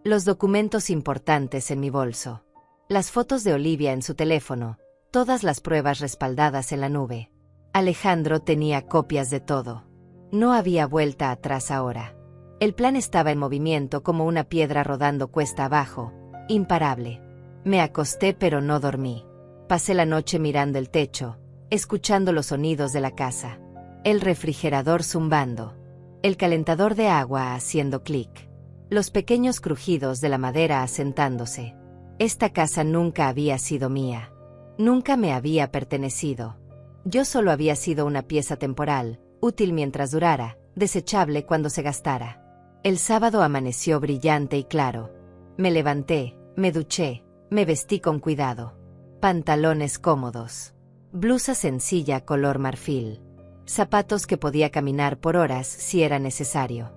Los documentos importantes en mi bolso. Las fotos de Olivia en su teléfono, todas las pruebas respaldadas en la nube. Alejandro tenía copias de todo. No había vuelta atrás ahora. El plan estaba en movimiento como una piedra rodando cuesta abajo, imparable. Me acosté pero no dormí. Pasé la noche mirando el techo, escuchando los sonidos de la casa. El refrigerador zumbando. El calentador de agua haciendo clic. Los pequeños crujidos de la madera asentándose. Esta casa nunca había sido mía. Nunca me había pertenecido. Yo solo había sido una pieza temporal, útil mientras durara, desechable cuando se gastara. El sábado amaneció brillante y claro. Me levanté, me duché, me vestí con cuidado. Pantalones cómodos. Blusa sencilla color marfil. Zapatos que podía caminar por horas si era necesario.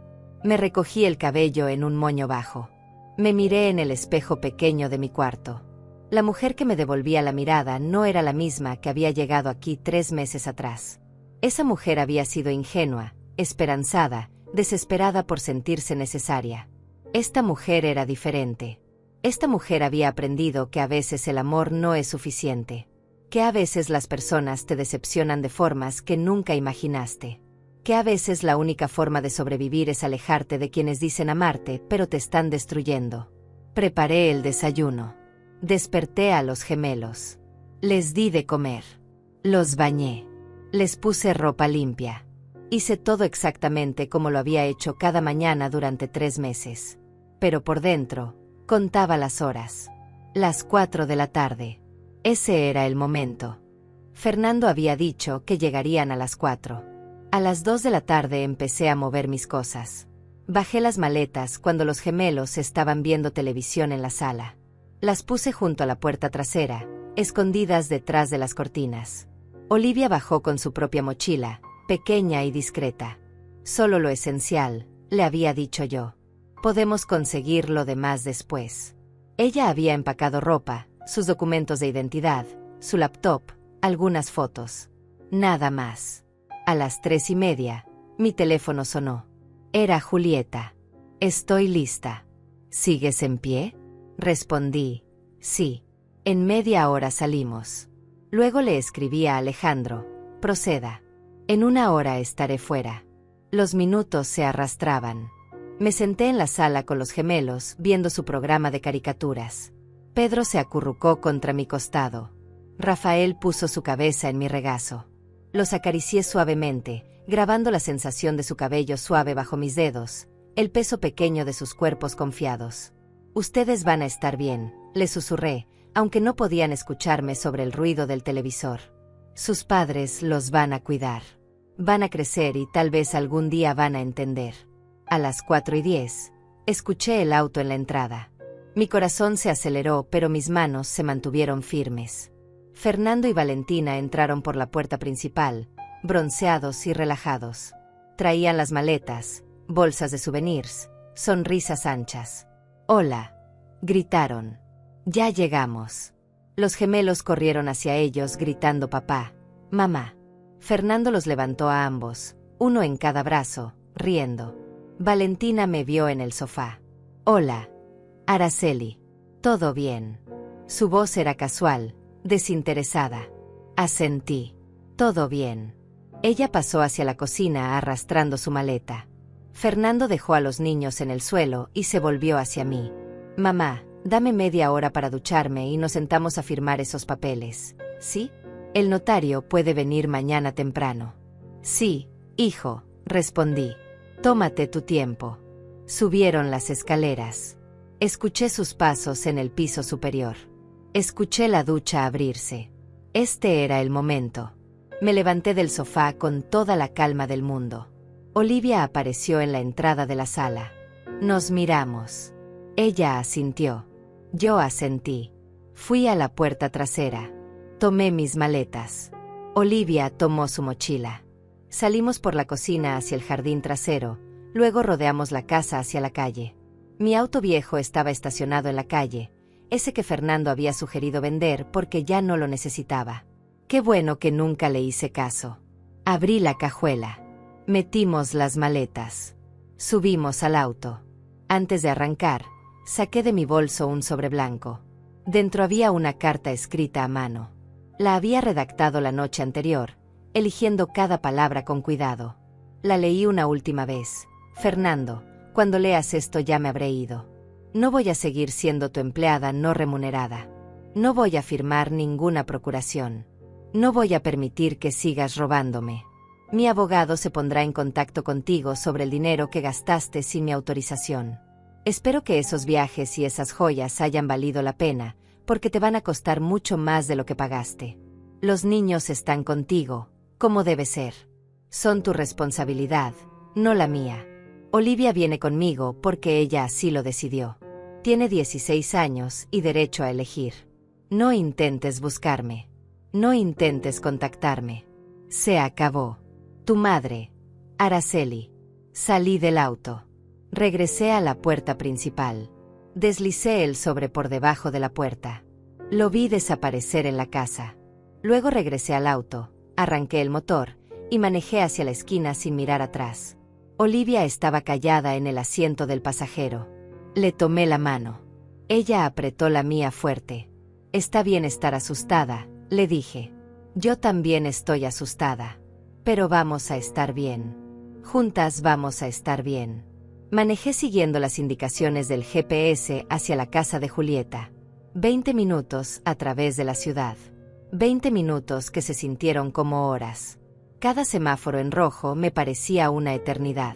Me recogí el cabello en un moño bajo. Me miré en el espejo pequeño de mi cuarto. La mujer que me devolvía la mirada no era la misma que había llegado aquí 3 meses atrás. Esa mujer había sido ingenua, esperanzada, desesperada por sentirse necesaria. Esta mujer era diferente. Esta mujer había aprendido que a veces el amor no es suficiente. Que a veces las personas te decepcionan de formas que nunca imaginaste. Que a veces la única forma de sobrevivir es alejarte de quienes dicen amarte, pero te están destruyendo. Preparé el desayuno. Desperté a los gemelos. Les di de comer. Los bañé. Les puse ropa limpia. Hice todo exactamente como lo había hecho cada mañana durante 3 meses. Pero por dentro, contaba las horas. Las 4 de la tarde. Ese era el momento. Fernando había dicho que llegarían a las 4. A las 2 de la tarde empecé a mover mis cosas. Bajé las maletas cuando los gemelos estaban viendo televisión en la sala. Las puse junto a la puerta trasera, escondidas detrás de las cortinas. Olivia bajó con su propia mochila, pequeña y discreta. Solo lo esencial, le había dicho yo. Podemos conseguir lo demás después. Ella había empacado ropa, sus documentos de identidad, su laptop, algunas fotos. Nada más. A las 3:30, mi teléfono sonó. Era Julieta. Estoy lista. ¿Sigues en pie? Respondí. Sí. En media hora salimos. Luego le escribí a Alejandro. Proceda. En 1 hora estaré fuera. Los minutos se arrastraban. Me senté en la sala con los gemelos, viendo su programa de caricaturas. Pedro se acurrucó contra mi costado. Rafael puso su cabeza en mi regazo. Los acaricié suavemente, grabando la sensación de su cabello suave bajo mis dedos, el peso pequeño de sus cuerpos confiados. Ustedes van a estar bien, les susurré, aunque no podían escucharme sobre el ruido del televisor. Sus padres los van a cuidar. Van a crecer y tal vez algún día van a entender. A las 4:10, escuché el auto en la entrada. Mi corazón se aceleró, pero mis manos se mantuvieron firmes. Fernando y Valentina entraron por la puerta principal, bronceados y relajados. Traían las maletas, bolsas de souvenirs, sonrisas anchas. «Hola», gritaron. «Ya llegamos». Los gemelos corrieron hacia ellos gritando papá, mamá. Fernando los levantó a ambos, uno en cada brazo, riendo. Valentina me vio en el sofá. «Hola, Araceli. ¿Todo bien?» Su voz era casual, desinteresada. Asentí. «Todo bien». Ella pasó hacia la cocina arrastrando su maleta. Fernando dejó a los niños en el suelo y se volvió hacia mí. «Mamá, dame media hora para ducharme y nos sentamos a firmar esos papeles, ¿sí? El notario puede venir mañana temprano». «Sí, hijo», respondí. «Tómate tu tiempo». Subieron las escaleras. Escuché sus pasos en el piso superior. Escuché la ducha abrirse. Este era el momento. Me levanté del sofá con toda la calma del mundo. Olivia apareció en la entrada de la sala. Nos miramos. Ella asintió. Yo asentí. Fui a la puerta trasera. Tomé mis maletas. Olivia tomó su mochila. Salimos por la cocina hacia el jardín trasero, luego rodeamos la casa hacia la calle. Mi auto viejo estaba estacionado en la calle, ese que Fernando había sugerido vender porque ya no lo necesitaba. Qué bueno que nunca le hice caso. Abrí la cajuela. Metimos las maletas. Subimos al auto. Antes de arrancar, saqué de mi bolso un sobre blanco. Dentro había una carta escrita a mano. La había redactado la noche anterior, eligiendo cada palabra con cuidado. La leí una última vez. «Fernando, cuando leas esto ya me habré ido. No voy a seguir siendo tu empleada no remunerada. No voy a firmar ninguna procuración. No voy a permitir que sigas robándome. Mi abogado se pondrá en contacto contigo sobre el dinero que gastaste sin mi autorización. Espero que esos viajes y esas joyas hayan valido la pena, porque te van a costar mucho más de lo que pagaste. Los niños están contigo, como debe ser. Son tu responsabilidad, no la mía. Olivia viene conmigo porque ella así lo decidió. Tiene 16 años y derecho a elegir. No intentes buscarme. No intentes contactarme. Se acabó. Tu madre, Araceli». Salí del auto. Regresé a la puerta principal. Deslicé el sobre por debajo de la puerta. Lo vi desaparecer en la casa. Luego regresé al auto, arranqué el motor y manejé hacia la esquina sin mirar atrás. Olivia estaba callada en el asiento del pasajero. Le tomé la mano. Ella apretó la mía fuerte. «Está bien estar asustada», le dije. «Yo también estoy asustada. Pero vamos a estar bien. Juntas vamos a estar bien». Manejé siguiendo las indicaciones del GPS hacia la casa de Julieta. 20 minutos a través de la ciudad. 20 minutos que se sintieron como horas. Cada semáforo en rojo me parecía una eternidad.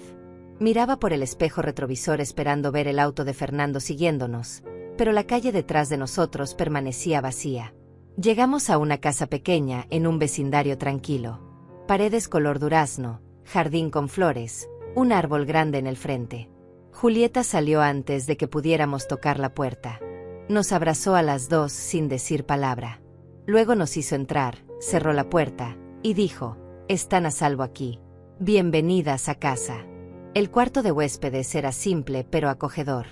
Miraba por el espejo retrovisor esperando ver el auto de Fernando siguiéndonos, pero la calle detrás de nosotros permanecía vacía. Llegamos a una casa pequeña en un vecindario tranquilo. Paredes color durazno, jardín con flores, un árbol grande en el frente. Julieta salió antes de que pudiéramos tocar la puerta. Nos abrazó a las dos sin decir palabra. Luego nos hizo entrar, cerró la puerta y dijo: «Están a salvo aquí. Bienvenidas a casa». El cuarto de huéspedes era simple pero acogedor.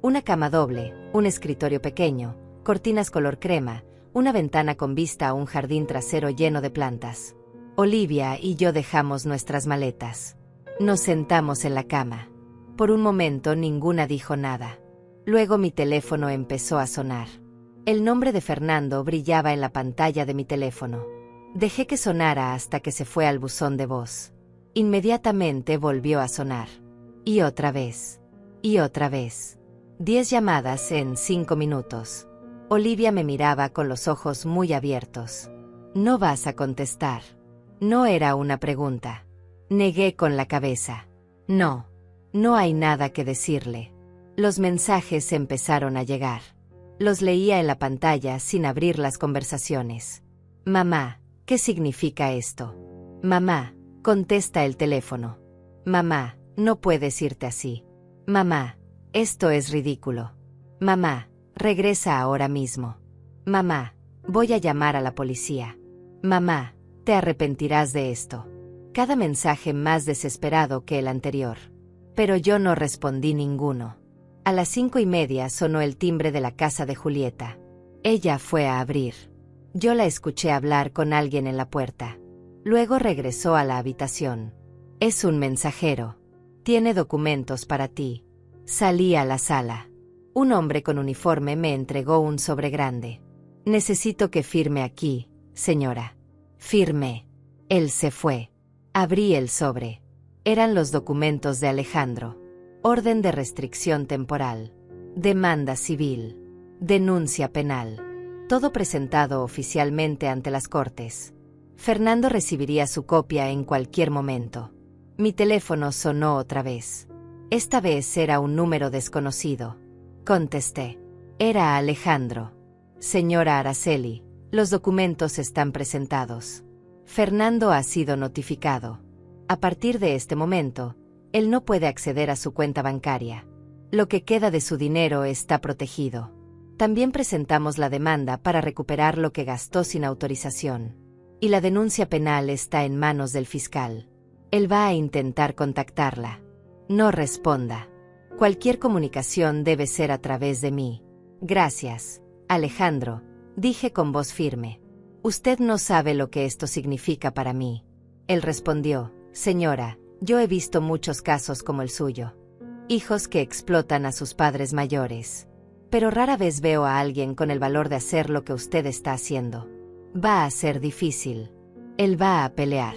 Una cama doble, un escritorio pequeño, cortinas color crema, una ventana con vista a un jardín trasero lleno de plantas. Olivia y yo dejamos nuestras maletas. Nos sentamos en la cama. Por un momento ninguna dijo nada. Luego mi teléfono empezó a sonar. El nombre de Fernando brillaba en la pantalla de mi teléfono. Dejé que sonara hasta que se fue al buzón de voz. Inmediatamente volvió a sonar. Y otra vez. Y otra vez. 10 llamadas en 5 minutos. Olivia me miraba con los ojos muy abiertos. «¿No vas a contestar?» No era una pregunta. Negué con la cabeza. «No. No hay nada que decirle». Los mensajes empezaron a llegar. Los leía en la pantalla sin abrir las conversaciones. «Mamá, ¿Qué significa esto? Mamá, contesta el teléfono. Mamá, no puedes irte así. Mamá, esto es ridículo. Mamá, regresa ahora mismo. Mamá, voy a llamar a la policía. Mamá, te arrepentirás de esto. Cada mensaje más desesperado que el anterior. Pero yo no respondí ninguno. A las 5:30 sonó el timbre de la casa de Julieta. Ella fue a abrir. Yo la escuché hablar con alguien en la puerta. Luego regresó a la habitación. Es un mensajero. Tiene documentos para ti. Salí a la sala. Un hombre con uniforme me entregó un sobre grande. Necesito que firme aquí, señora. Firmé. Él se fue. Abrí el sobre. Eran los documentos de Alejandro. Orden de restricción temporal. Demanda civil. Denuncia penal. Todo presentado oficialmente ante las cortes. Fernando recibiría su copia en cualquier momento. Mi teléfono sonó otra vez. Esta vez era un número desconocido. Contesté. Era Alejandro. Señora Araceli, los documentos están presentados. Fernando ha sido notificado. A partir de este momento, él no puede acceder a su cuenta bancaria. Lo que queda de su dinero está protegido. También presentamos la demanda para recuperar lo que gastó sin autorización. Y la denuncia penal está en manos del fiscal. Él va a intentar contactarla. No responda. Cualquier comunicación debe ser a través de mí. Gracias, Alejandro, dije con voz firme. Usted no sabe lo que esto significa para mí. Él respondió, señora, yo he visto muchos casos como el suyo. Hijos que explotan a sus padres mayores. Pero rara vez veo a alguien con el valor de hacer lo que usted está haciendo. Va a ser difícil. Él va a pelear.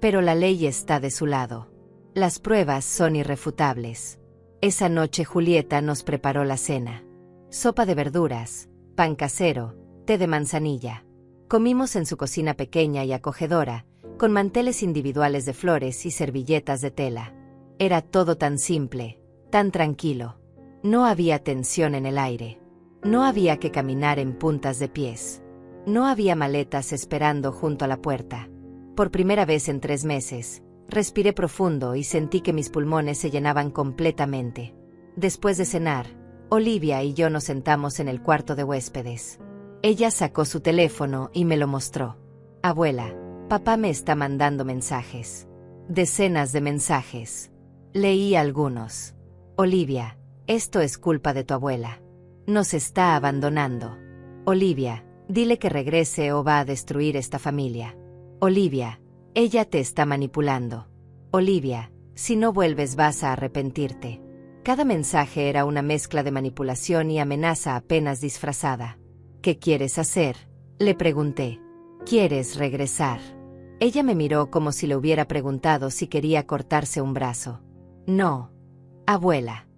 Pero la ley está de su lado. Las pruebas son irrefutables. Esa noche Julieta nos preparó la cena. Sopa de verduras, pan casero, té de manzanilla. Comimos en su cocina pequeña y acogedora, con manteles individuales de flores y servilletas de tela. Era todo tan simple, tan tranquilo. No había tensión en el aire. No había que caminar en puntas de pies. No había maletas esperando junto a la puerta. Por primera vez en 3 meses, respiré profundo y sentí que mis pulmones se llenaban completamente. Después de cenar, Olivia y yo nos sentamos en el cuarto de huéspedes. Ella sacó su teléfono y me lo mostró. Abuela, papá me está mandando mensajes. Decenas de mensajes. Leí algunos. Olivia, esto es culpa de tu abuela. Nos está abandonando. Olivia, dile que regrese o va a destruir esta familia. Olivia, ella te está manipulando. Olivia, si no vuelves vas a arrepentirte. Cada mensaje era una mezcla de manipulación y amenaza apenas disfrazada. ¿Qué quieres hacer?, le pregunté. ¿Quieres regresar? Ella me miró como si le hubiera preguntado si quería cortarse un brazo. No, abuela.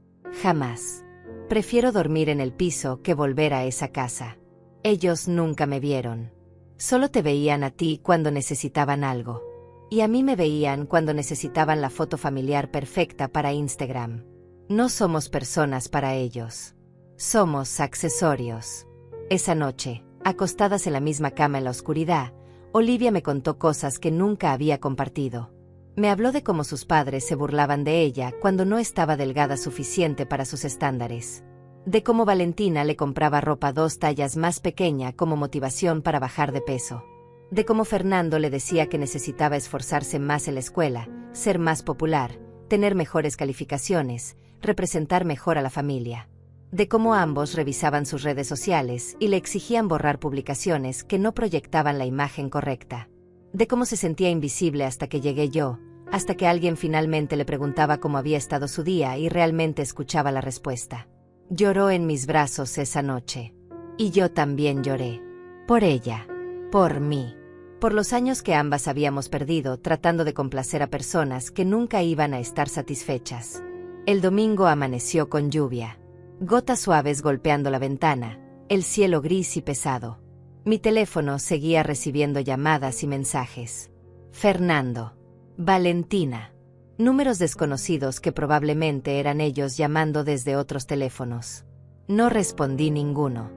Jamás. Prefiero dormir en el piso que volver a esa casa. Ellos nunca me vieron. Solo te veían a ti cuando necesitaban algo. Y a mí me veían cuando necesitaban la foto familiar perfecta para Instagram. No somos personas para ellos. Somos accesorios. Esa noche, acostadas en la misma cama en la oscuridad, Olivia me contó cosas que nunca había compartido. Me habló de cómo sus padres se burlaban de ella cuando no estaba delgada suficiente para sus estándares. De cómo Valentina le compraba ropa 2 tallas más pequeña como motivación para bajar de peso. De cómo Fernando le decía que necesitaba esforzarse más en la escuela, ser más popular, tener mejores calificaciones, representar mejor a la familia. De cómo ambos revisaban sus redes sociales y le exigían borrar publicaciones que no proyectaban la imagen correcta. De cómo se sentía invisible hasta que llegué yo, hasta que alguien finalmente le preguntaba cómo había estado su día y realmente escuchaba la respuesta. Lloró en mis brazos esa noche. Y yo también lloré. Por ella. Por mí. Por los años que ambas habíamos perdido tratando de complacer a personas que nunca iban a estar satisfechas. El domingo amaneció con lluvia. Gotas suaves golpeando la ventana, el cielo gris y pesado. Mi teléfono seguía recibiendo llamadas y mensajes. Fernando. Valentina. Números desconocidos que probablemente eran ellos llamando desde otros teléfonos. No respondí ninguno.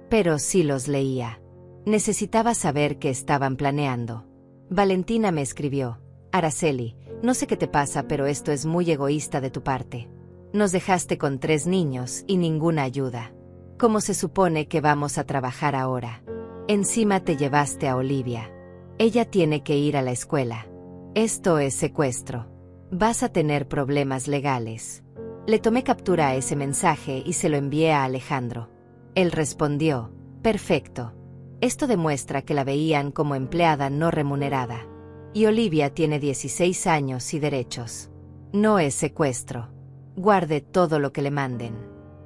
Pero sí los leía. Necesitaba saber qué estaban planeando. Valentina me escribió: Araceli, no sé qué te pasa, pero esto es muy egoísta de tu parte. Nos dejaste con 3 niños y ninguna ayuda. ¿Cómo se supone que vamos a trabajar ahora? Encima te llevaste a Olivia. Ella tiene que ir a la escuela. Esto es secuestro. Vas a tener problemas legales. Le tomé captura a ese mensaje y se lo envié a Alejandro. Él respondió: perfecto. Esto demuestra que la veían como empleada no remunerada. Y Olivia tiene 16 años y derechos. No es secuestro. Guarde todo lo que le manden.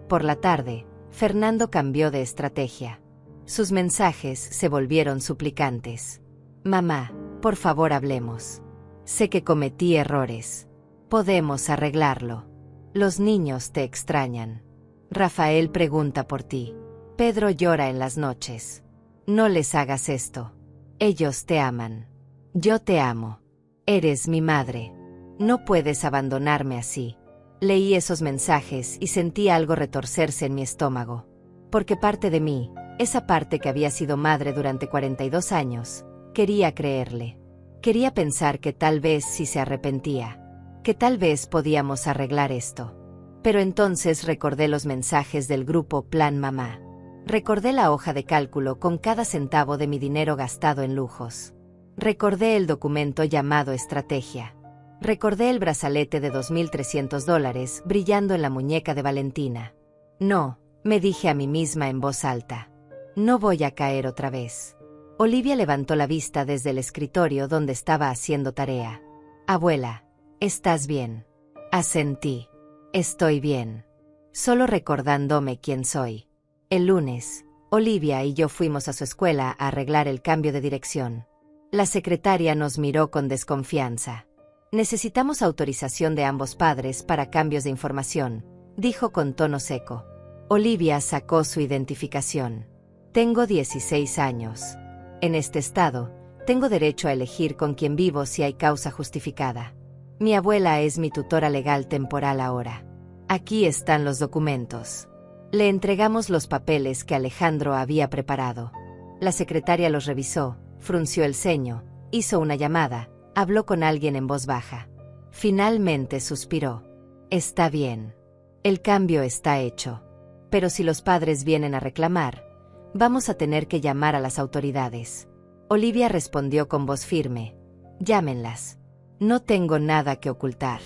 Por la tarde, Fernando cambió de estrategia. Sus mensajes se volvieron suplicantes. Mamá, por favor hablemos. Sé que cometí errores. Podemos arreglarlo. Los niños te extrañan. Rafael pregunta por ti. Pedro llora en las noches. No les hagas esto. Ellos te aman. Yo te amo. Eres mi madre. No puedes abandonarme así. Leí esos mensajes y sentí algo retorcerse en mi estómago. Porque parte de mí, esa parte que había sido madre durante 42 años, quería creerle. Quería pensar que tal vez sí se arrepentía. Que tal vez podíamos arreglar esto. Pero entonces recordé los mensajes del grupo Plan Mamá. Recordé la hoja de cálculo con cada centavo de mi dinero gastado en lujos. Recordé el documento llamado estrategia. Recordé el brazalete de $2,300 brillando en la muñeca de Valentina. No, me dije a mí misma en voz alta. No voy a caer otra vez. Olivia levantó la vista desde el escritorio donde estaba haciendo tarea. Abuela, ¿estás bien? Asentí. Estoy bien. Solo recordándome quién soy. El lunes, Olivia y yo fuimos a su escuela a arreglar el cambio de dirección. La secretaria nos miró con desconfianza. Necesitamos autorización de ambos padres para cambios de información, dijo con tono seco. Olivia sacó su identificación. Tengo 16 años. En este estado, tengo derecho a elegir con quién vivo si hay causa justificada. Mi abuela es mi tutora legal temporal ahora. Aquí están los documentos. Le entregamos los papeles que Alejandro había preparado. La secretaria los revisó, frunció el ceño, hizo una llamada, habló con alguien en voz baja. Finalmente suspiró. Está bien. El cambio está hecho. Pero si los padres vienen a reclamar, vamos a tener que llamar a las autoridades. Olivia respondió con voz firme. Llámenlas. No tengo nada que ocultar.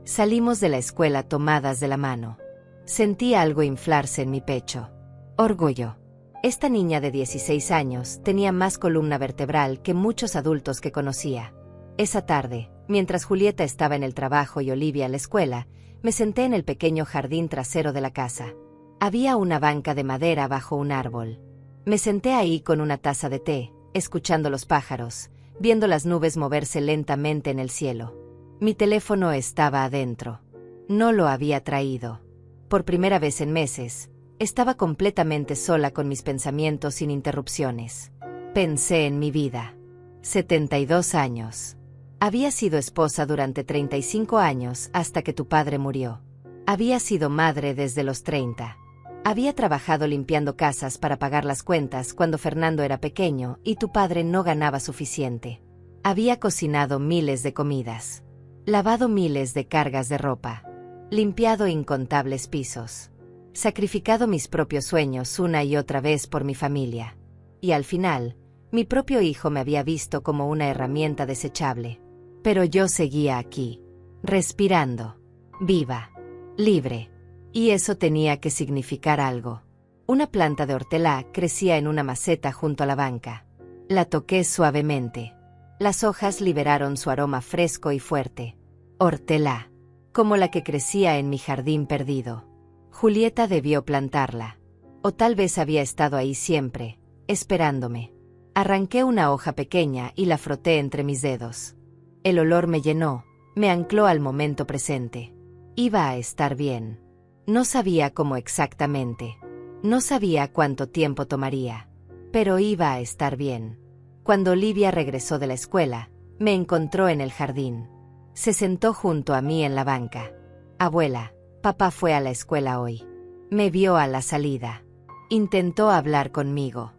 Salimos de la escuela tomadas de la mano. Sentí algo inflarse en mi pecho. Orgullo. Esta niña de 16 años tenía más columna vertebral que muchos adultos que conocía. Esa tarde, mientras Julieta estaba en el trabajo y Olivia en la escuela, me senté en el pequeño jardín trasero de la casa. Había una banca de madera bajo un árbol. Me senté ahí con una taza de té, escuchando los pájaros, viendo las nubes moverse lentamente en el cielo. Mi teléfono estaba adentro. No lo había traído. Por primera vez en meses, estaba completamente sola con mis pensamientos sin interrupciones. Pensé en mi vida. 72 años. Había sido esposa durante 35 años hasta que tu padre murió. Había sido madre desde los 30. Había trabajado limpiando casas para pagar las cuentas cuando Fernando era pequeño y tu padre no ganaba suficiente. Había cocinado miles de comidas. Lavado miles de cargas de ropa. Limpiado incontables pisos. Sacrificado mis propios sueños una y otra vez por mi familia. Y al final, mi propio hijo me había visto como una herramienta desechable. Pero yo seguía aquí, respirando, viva, libre. Y eso tenía que significar algo. Una planta de hortelã crecía en una maceta junto a la banca. La toqué suavemente. Las hojas liberaron su aroma fresco y fuerte. Hortelã, como la que crecía en mi jardín perdido. Julieta debió plantarla. O tal vez había estado ahí siempre, esperándome. Arranqué una hoja pequeña y la froté entre mis dedos. El olor me llenó, me ancló al momento presente. Iba a estar bien. No sabía cómo exactamente. No sabía cuánto tiempo tomaría. Pero iba a estar bien. Cuando Olivia regresó de la escuela, me encontró en el jardín. Se sentó junto a mí en la banca. Abuela, papá fue a la escuela hoy. Me vio a la salida. Intentó hablar conmigo.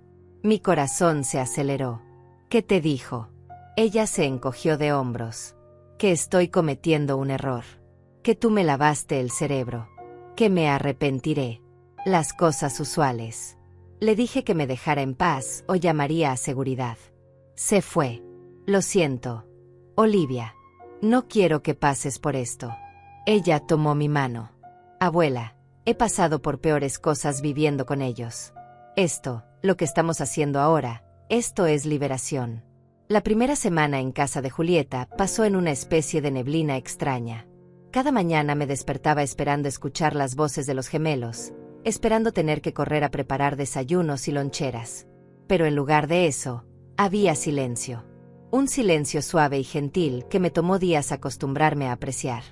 Mi corazón se aceleró. ¿Qué te dijo? Ella se encogió de hombros. Que estoy cometiendo un error. Que tú me lavaste el cerebro. Que me arrepentiré. Las cosas usuales. Le dije que me dejara en paz o llamaría a seguridad. Se fue. Lo siento, Olivia. No quiero que pases por esto. Ella tomó mi mano. Abuela, he pasado por peores cosas viviendo con ellos. Esto, lo que estamos haciendo ahora, esto es liberación. La primera semana en casa de Julieta pasó en una especie de neblina extraña. Cada mañana me despertaba esperando escuchar las voces de los gemelos, esperando tener que correr a preparar desayunos y loncheras. Pero en lugar de eso, había silencio. Un silencio suave y gentil que me tomó días acostumbrarme a apreciar.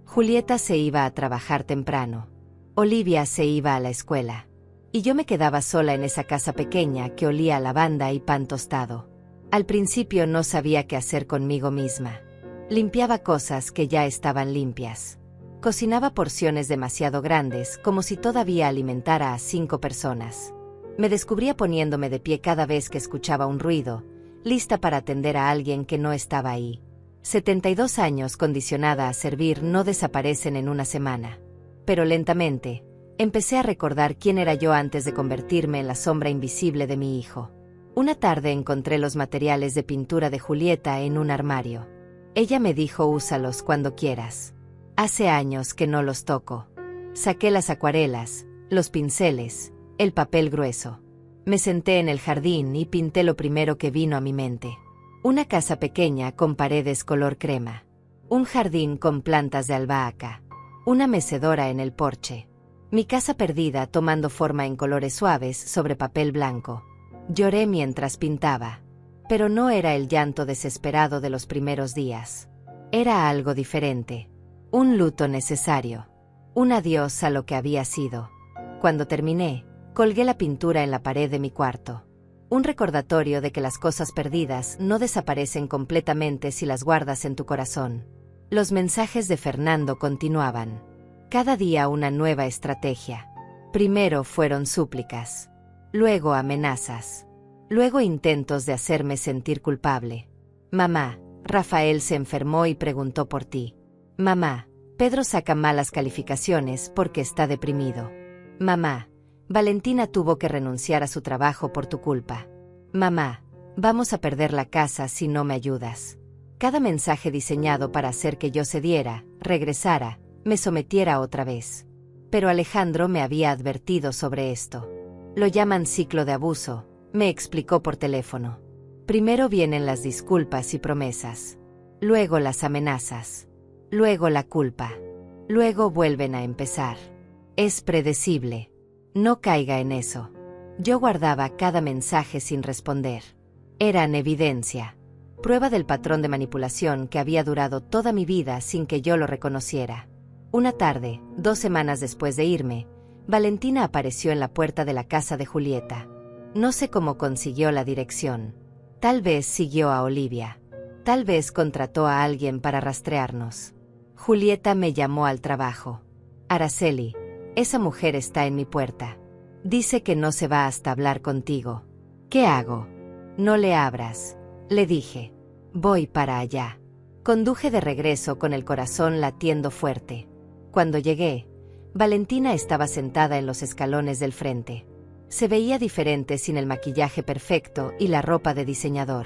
Julieta se iba a trabajar temprano. Olivia se iba a la escuela. Y yo me quedaba sola en esa casa pequeña que olía a lavanda y pan tostado. Al principio no sabía qué hacer conmigo misma. Limpiaba cosas que ya estaban limpias. Cocinaba porciones demasiado grandes, como si todavía alimentara a 5 personas. Me descubría poniéndome de pie cada vez que escuchaba un ruido, lista para atender a alguien que no estaba ahí. 72 años condicionada a servir no desaparecen en una semana. Pero lentamente, empecé a recordar quién era yo antes de convertirme en la sombra invisible de mi hijo. Una tarde encontré los materiales de pintura de Julieta en un armario. Ella me dijo: úsalos cuando quieras. Hace años que no los toco. Saqué las acuarelas, los pinceles, el papel grueso. Me senté en el jardín y pinté lo primero que vino a mi mente. Una casa pequeña con paredes color crema. Un jardín con plantas de albahaca. Una mecedora en el porche. Mi casa perdida tomando forma en colores suaves sobre papel blanco. Lloré mientras pintaba. Pero no era el llanto desesperado de los primeros días. Era algo diferente. Un luto necesario. Un adiós a lo que había sido. Cuando terminé, colgué la pintura en la pared de mi cuarto. Un recordatorio de que las cosas perdidas no desaparecen completamente si las guardas en tu corazón. Los mensajes de Fernando continuaban. Cada día una nueva estrategia. Primero fueron súplicas. Luego amenazas. Luego intentos de hacerme sentir culpable. Mamá, Rafael se enfermó y preguntó por ti. Mamá, Pedro saca malas calificaciones porque está deprimido. Mamá, Valentina tuvo que renunciar a su trabajo por tu culpa. Mamá, vamos a perder la casa si no me ayudas. Cada mensaje diseñado para hacer que yo cediera, regresara, me sometiera otra vez. Pero Alejandro me había advertido sobre esto. Lo llaman ciclo de abuso, me explicó por teléfono. Primero vienen las disculpas y promesas. Luego las amenazas. Luego la culpa. Luego vuelven a empezar. Es predecible. No caiga en eso. Yo guardaba cada mensaje sin responder. Eran evidencia. Prueba del patrón de manipulación que había durado toda mi vida sin que yo lo reconociera. Una tarde, 2 semanas después de irme, Valentina apareció en la puerta de la casa de Julieta. No sé cómo consiguió la dirección. Tal vez siguió a Olivia. Tal vez contrató a alguien para rastrearnos. Julieta me llamó al trabajo. Araceli, esa mujer está en mi puerta. Dice que no se va hasta hablar contigo. ¿Qué hago? No le abras, le dije. Voy para allá. Conduje de regreso con el corazón latiendo fuerte. Cuando llegué, Valentina estaba sentada en los escalones del frente. Se veía diferente sin el maquillaje perfecto y la ropa de diseñador.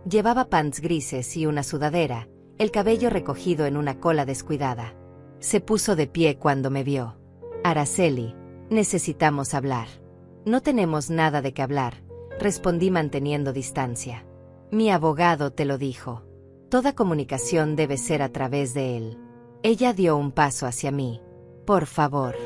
Llevaba pants grises y una sudadera, el cabello recogido en una cola descuidada. Se puso de pie cuando me vio. Araceli, necesitamos hablar. No tenemos nada de qué hablar, respondí manteniendo distancia. Mi abogado te lo dijo. Toda comunicación debe ser a través de él. Ella dio un paso hacia mí. Por favor.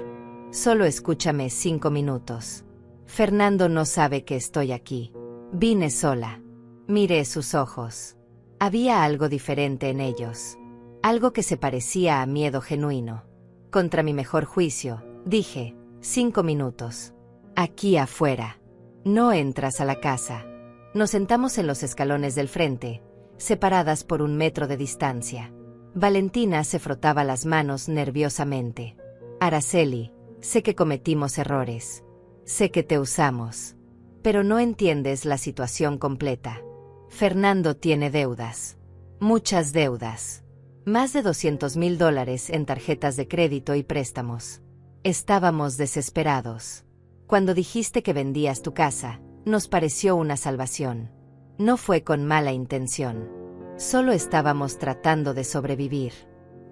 Solo escúchame 5 minutos. Fernando no sabe que estoy aquí. Vine sola. Miré sus ojos. Había algo diferente en ellos. Algo que se parecía a miedo genuino. Contra mi mejor juicio, dije, 5 minutos. Aquí afuera. No entras a la casa. Nos sentamos en los escalones del frente, separadas por 1 metro de distancia. Valentina se frotaba las manos nerviosamente. Araceli, sé que cometimos errores. Sé que te usamos. Pero no entiendes la situación completa. Fernando tiene deudas. Muchas deudas. Más de $200,000 en tarjetas de crédito y préstamos. Estábamos desesperados. Cuando dijiste que vendías tu casa, nos pareció una salvación. No fue con mala intención. Solo estábamos tratando de sobrevivir.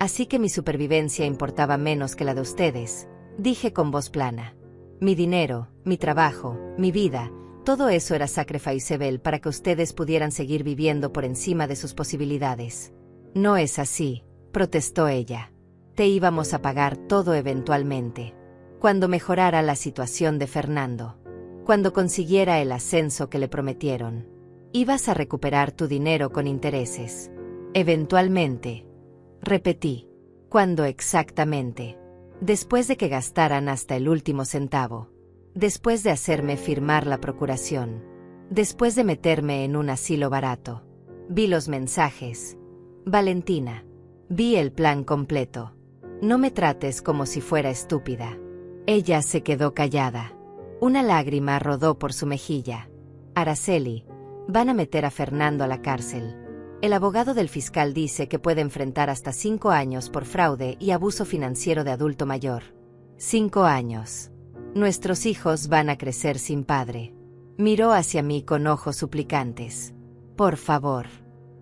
Así que mi supervivencia importaba menos que la de ustedes, dije con voz plana. Mi dinero, mi trabajo, mi vida, todo eso era sacrificable para que ustedes pudieran seguir viviendo por encima de sus posibilidades. No es así, protestó ella. Te íbamos a pagar todo eventualmente. Cuando mejorara la situación de Fernando. Cuando consiguiera el ascenso que le prometieron. Ibas a recuperar tu dinero con intereses. Eventualmente. Repetí. ¿Cuándo exactamente? Después de que gastaran hasta el último centavo. Después de hacerme firmar la procuración. Después de meterme en un asilo barato. Vi los mensajes. Valentina. Vi el plan completo. No me trates como si fuera estúpida. Ella se quedó callada. Una lágrima rodó por su mejilla. Araceli, van a meter a Fernando a la cárcel. El abogado del fiscal dice que puede enfrentar hasta 5 años por fraude y abuso financiero de adulto mayor. 5 años. Nuestros hijos van a crecer sin padre. Miró hacia mí con ojos suplicantes. Por favor,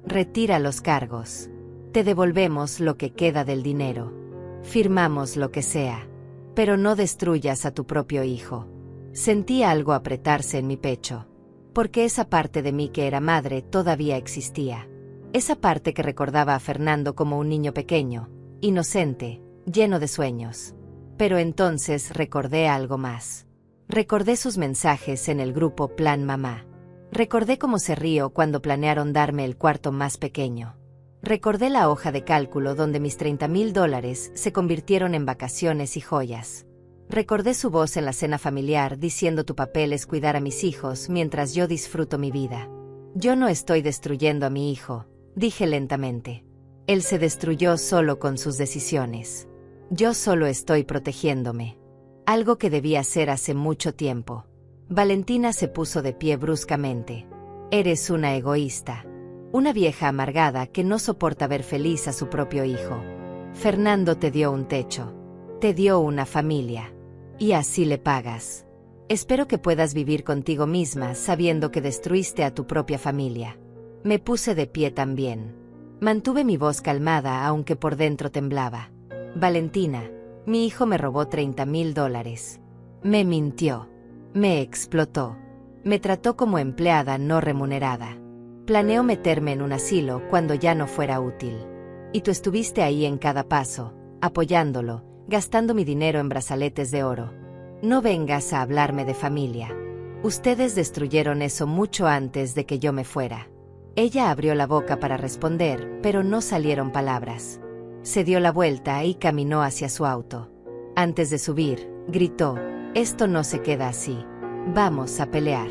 retira los cargos. Te devolvemos lo que queda del dinero. Firmamos lo que sea. Pero no destruyas a tu propio hijo. Sentí algo apretarse en mi pecho. Porque esa parte de mí que era madre todavía existía. Esa parte que recordaba a Fernando como un niño pequeño, inocente, lleno de sueños. Pero entonces recordé algo más. Recordé sus mensajes en el grupo Plan Mamá. Recordé cómo se rió cuando planearon darme el cuarto más pequeño. Recordé la hoja de cálculo donde mis $30,000 se convirtieron en vacaciones y joyas. Recordé su voz en la cena familiar diciendo tu papel es cuidar a mis hijos mientras yo disfruto mi vida. Yo no estoy destruyendo a mi hijo, dije lentamente. Él se destruyó solo con sus decisiones. Yo solo estoy protegiéndome. Algo que debía hacer hace mucho tiempo. Valentina se puso de pie bruscamente. Eres una egoísta. Una vieja amargada que no soporta ver feliz a su propio hijo. Fernando te dio un techo. Te dio una familia. Y así le pagas. Espero que puedas vivir contigo misma sabiendo que destruiste a tu propia familia. Me puse de pie también. Mantuve mi voz calmada aunque por dentro temblaba. Valentina, mi hijo me robó $30,000. Me mintió. Me explotó. Me trató como empleada no remunerada. Planeó meterme en un asilo cuando ya no fuera útil. Y tú estuviste ahí en cada paso, apoyándolo, gastando mi dinero en brazaletes de oro. No vengas a hablarme de familia. Ustedes destruyeron eso mucho antes de que yo me fuera. Ella abrió la boca para responder, pero no salieron palabras. Se dio la vuelta y caminó hacia su auto. Antes de subir, gritó, esto no se queda así. Vamos a pelear.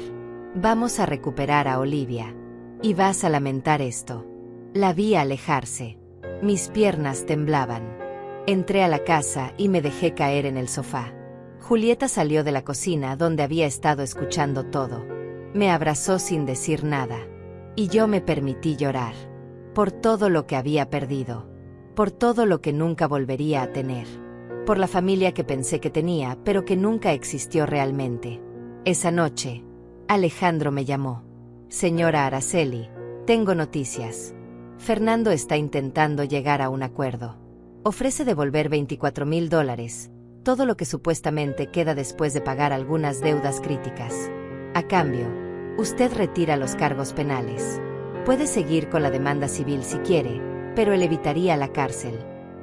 Vamos a recuperar a Olivia. Y vas a lamentar esto. La vi alejarse. Mis piernas temblaban. Entré a la casa y me dejé caer en el sofá. Julieta salió de la cocina donde había estado escuchando todo. Me abrazó sin decir nada. Y yo me permití llorar. Por todo lo que había perdido. Por todo lo que nunca volvería a tener. Por la familia que pensé que tenía, pero que nunca existió realmente. Esa noche, Alejandro me llamó. Señora Araceli, tengo noticias. Fernando está intentando llegar a un acuerdo. Ofrece devolver $24,000, todo lo que supuestamente queda después de pagar algunas deudas críticas. A cambio, usted retira los cargos penales. Puede seguir con la demanda civil si quiere, pero él evitaría la cárcel.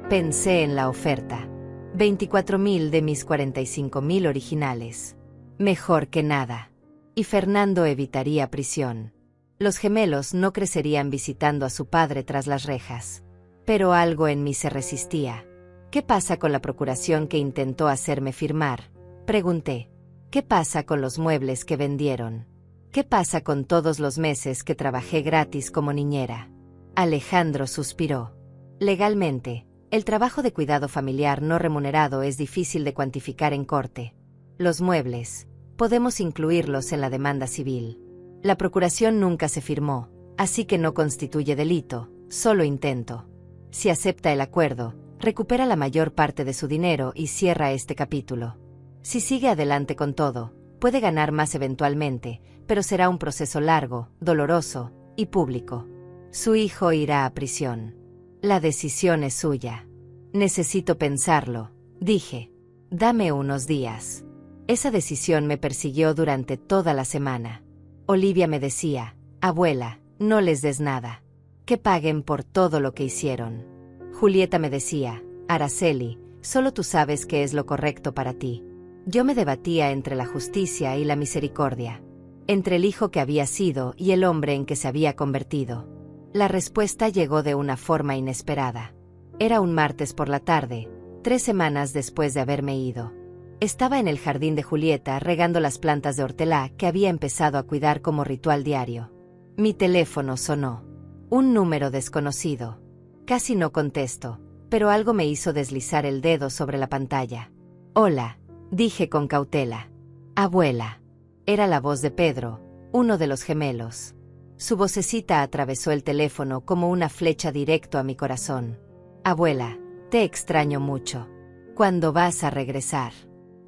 Pensé en la oferta. 24,000 de mis 45,000 originales. Mejor que nada. Y Fernando evitaría prisión. Los gemelos no crecerían visitando a su padre tras las rejas. Pero algo en mí se resistía. ¿Qué pasa con la procuración que intentó hacerme firmar? Pregunté. ¿Qué pasa con los muebles que vendieron? ¿Qué pasa con todos los meses que trabajé gratis como niñera? Alejandro suspiró. Legalmente, el trabajo de cuidado familiar no remunerado es difícil de cuantificar en corte. Los muebles, podemos incluirlos en la demanda civil. La procuración nunca se firmó, así que no constituye delito, solo intento. Si acepta el acuerdo, recupera la mayor parte de su dinero y cierra este capítulo. Si sigue adelante con todo, puede ganar más eventualmente, pero será un proceso largo, doloroso y público. Su hijo irá a prisión. La decisión es suya. Necesito pensarlo, dije. Dame unos días. Esa decisión me persiguió durante toda la semana. Olivia me decía, abuela, no les des nada. Que paguen por todo lo que hicieron. Julieta me decía, Araceli, solo tú sabes qué es lo correcto para ti. Yo me debatía entre la justicia y la misericordia. Entre el hijo que había sido y el hombre en que se había convertido. La respuesta llegó de una forma inesperada. Era un martes por la tarde, 3 semanas después de haberme ido. Estaba en el jardín de Julieta regando las plantas de hortelã que había empezado a cuidar como ritual diario. Mi teléfono sonó. Un número desconocido. Casi no contesto, pero algo me hizo deslizar el dedo sobre la pantalla. Hola, dije con cautela. Abuela. Era la voz de Pedro, uno de los gemelos. Su vocecita atravesó el teléfono como una flecha directo a mi corazón. Abuela, te extraño mucho. ¿Cuándo vas a regresar?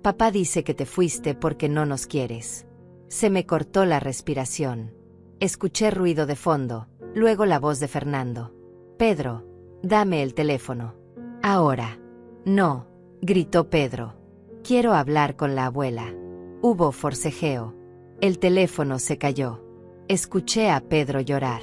Papá dice que te fuiste porque no nos quieres. Se me cortó la respiración. Escuché ruido de fondo, luego la voz de Fernando. Pedro, dame el teléfono. Ahora. No, gritó Pedro. Quiero hablar con la abuela. Hubo forcejeo. El teléfono se cayó. Escuché a Pedro llorar.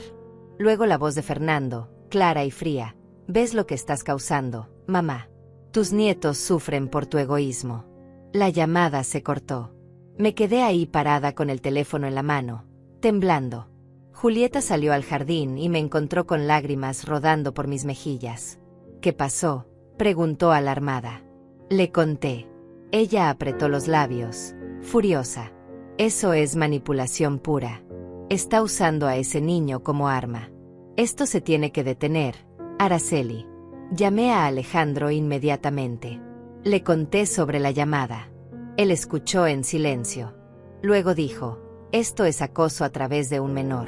Luego la voz de Fernando, clara y fría. ¿Ves lo que estás causando, mamá? Tus nietos sufren por tu egoísmo. La llamada se cortó. Me quedé ahí parada con el teléfono en la mano, temblando. Julieta salió al jardín y me encontró con lágrimas rodando por mis mejillas. ¿Qué pasó?, preguntó alarmada. Le conté. Ella apretó los labios, furiosa. Eso es manipulación pura. Está usando a ese niño como arma. Esto se tiene que detener, Araceli. Llamé a Alejandro inmediatamente. Le conté sobre la llamada. Él escuchó en silencio. Luego dijo, esto es acoso a través de un menor.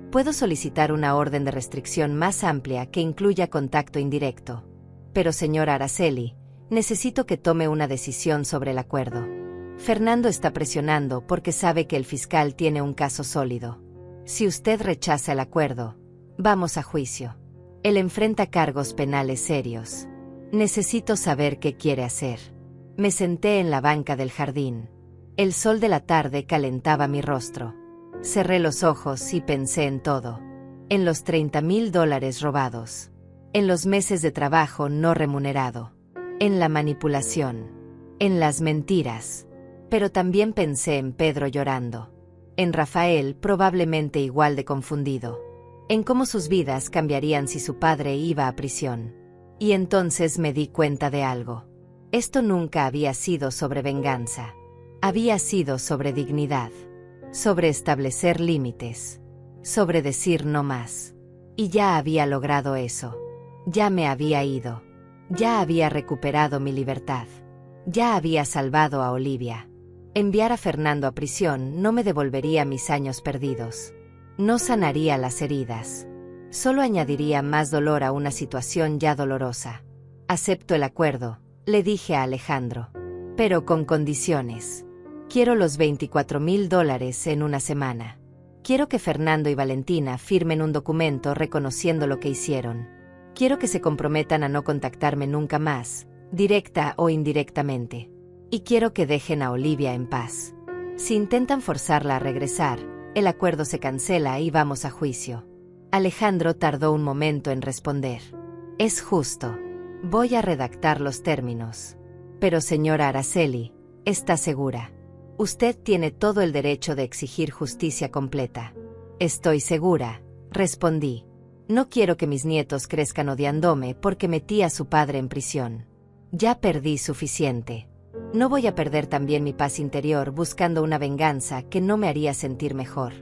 Puedo solicitar una orden de restricción más amplia que incluya contacto indirecto. Pero señora Araceli, necesito que tome una decisión sobre el acuerdo. Fernando está presionando porque sabe que el fiscal tiene un caso sólido. Si usted rechaza el acuerdo, vamos a juicio. Él enfrenta cargos penales serios. Necesito saber qué quiere hacer. Me senté en la banca del jardín. El sol de la tarde calentaba mi rostro. Cerré los ojos y pensé en todo. En los $30,000 robados. En los meses de trabajo no remunerado. En la manipulación. En las mentiras. Pero también pensé en Pedro llorando. En Rafael probablemente igual de confundido. En cómo sus vidas cambiarían si su padre iba a prisión. Y entonces me di cuenta de algo. Esto nunca había sido sobre venganza. Había sido sobre dignidad. Sobre establecer límites. Sobre decir no más. Y ya había logrado eso. Ya me había ido. Ya había recuperado mi libertad. Ya había salvado a Olivia. Enviar a Fernando a prisión no me devolvería mis años perdidos. No sanaría las heridas. Solo añadiría más dolor a una situación ya dolorosa. Acepto el acuerdo, le dije a Alejandro. Pero con condiciones. Quiero los $24,000 en una semana. Quiero que Fernando y Valentina firmen un documento reconociendo lo que hicieron. Quiero que se comprometan a no contactarme nunca más, directa o indirectamente. Y quiero que dejen a Olivia en paz. Si intentan forzarla a regresar, el acuerdo se cancela y vamos a juicio. Alejandro tardó un momento en responder. Es justo. Voy a redactar los términos. Pero señora Araceli, ¿está segura? Usted tiene todo el derecho de exigir justicia completa. Estoy segura, respondí. No quiero que mis nietos crezcan odiándome porque metí a su padre en prisión. Ya perdí suficiente. No voy a perder también mi paz interior buscando una venganza que no me haría sentir mejor.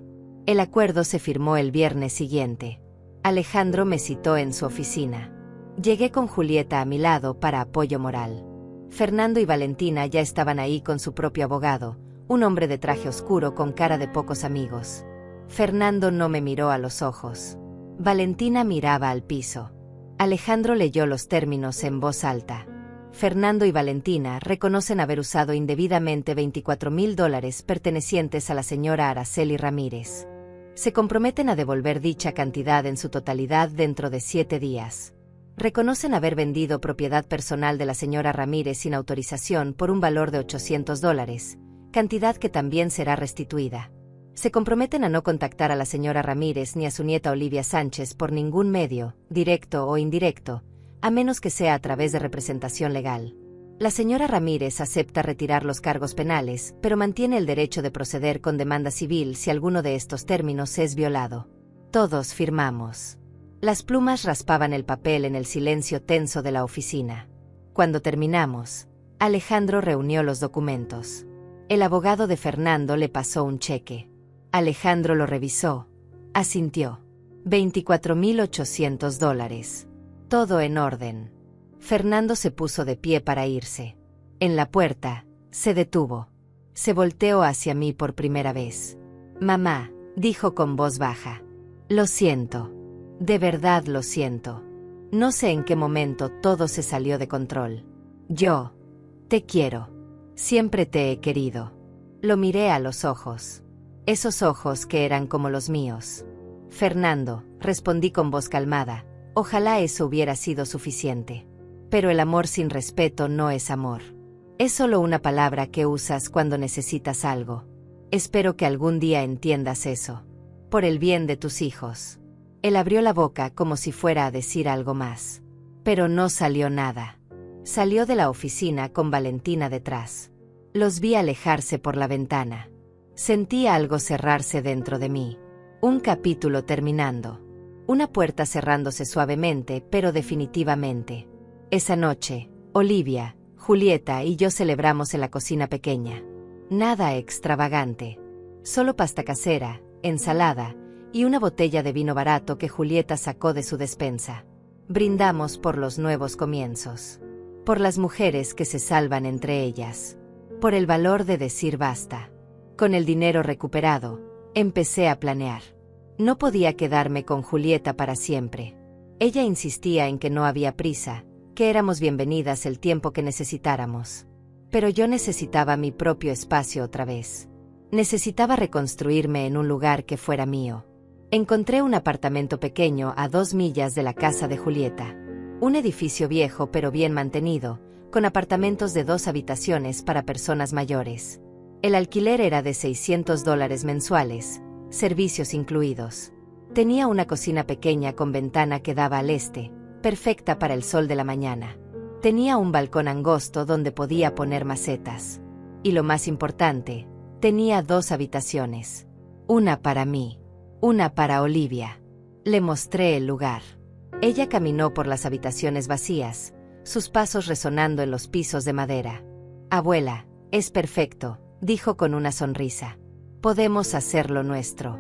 El acuerdo se firmó el viernes siguiente. Alejandro me citó en su oficina. Llegué con Julieta a mi lado para apoyo moral. Fernando y Valentina ya estaban ahí con su propio abogado, un hombre de traje oscuro con cara de pocos amigos. Fernando no me miró a los ojos. Valentina miraba al piso. Alejandro leyó los términos en voz alta. Fernando y Valentina reconocen haber usado indebidamente $24,000 pertenecientes a la señora Araceli Ramírez. Se comprometen a devolver dicha cantidad en su totalidad dentro de 7 días. Reconocen haber vendido propiedad personal de la señora Ramírez sin autorización por un valor de $800, cantidad que también será restituida. Se comprometen a no contactar a la señora Ramírez ni a su nieta Olivia Sánchez por ningún medio, directo o indirecto, a menos que sea a través de representación legal. La señora Ramírez acepta retirar los cargos penales, pero mantiene el derecho de proceder con demanda civil si alguno de estos términos es violado. Todos firmamos. Las plumas raspaban el papel en el silencio tenso de la oficina. Cuando terminamos, Alejandro reunió los documentos. El abogado de Fernando le pasó un cheque. Alejandro lo revisó. Asintió. $24,800. Todo en orden. Fernando se puso de pie para irse. En la puerta, se detuvo. Se volteó hacia mí por primera vez. «Mamá», dijo con voz baja. «Lo siento. De verdad lo siento. No sé en qué momento todo se salió de control. Yo te quiero. Siempre te he querido». Lo miré a los ojos. Esos ojos que eran como los míos. «Fernando», respondí con voz calmada, «ojalá eso hubiera sido suficiente. Pero el amor sin respeto no es amor. Es solo una palabra que usas cuando necesitas algo. Espero que algún día entiendas eso. Por el bien de tus hijos». Él abrió la boca como si fuera a decir algo más. Pero no salió nada. Salió de la oficina con Valentina detrás. Los vi alejarse por la ventana. Sentí algo cerrarse dentro de mí. Un capítulo terminando. Una puerta cerrándose suavemente, pero definitivamente. Esa noche, Olivia, Julieta y yo celebramos en la cocina pequeña. Nada extravagante. Solo pasta casera, ensalada y una botella de vino barato que Julieta sacó de su despensa. Brindamos por los nuevos comienzos. Por las mujeres que se salvan entre ellas. Por el valor de decir basta. Con el dinero recuperado, empecé a planear. No podía quedarme con Julieta para siempre. Ella insistía en que no había prisa, que éramos bienvenidas el tiempo que necesitáramos. Pero yo necesitaba mi propio espacio otra vez. Necesitaba reconstruirme en un lugar que fuera mío. Encontré un apartamento pequeño a 2 millas de la casa de Julieta. Un edificio viejo pero bien mantenido, con apartamentos de 2 habitaciones para personas mayores. El alquiler era de $600 mensuales, servicios incluidos. Tenía una cocina pequeña con ventana que daba al este, perfecta para el sol de la mañana. Tenía un balcón angosto donde podía poner macetas. Y lo más importante, tenía 2 habitaciones. Una para mí. Una para Olivia. Le mostré el lugar. Ella caminó por las habitaciones vacías, sus pasos resonando en los pisos de madera. «Abuela, es perfecto», dijo con una sonrisa. «Podemos hacerlo nuestro».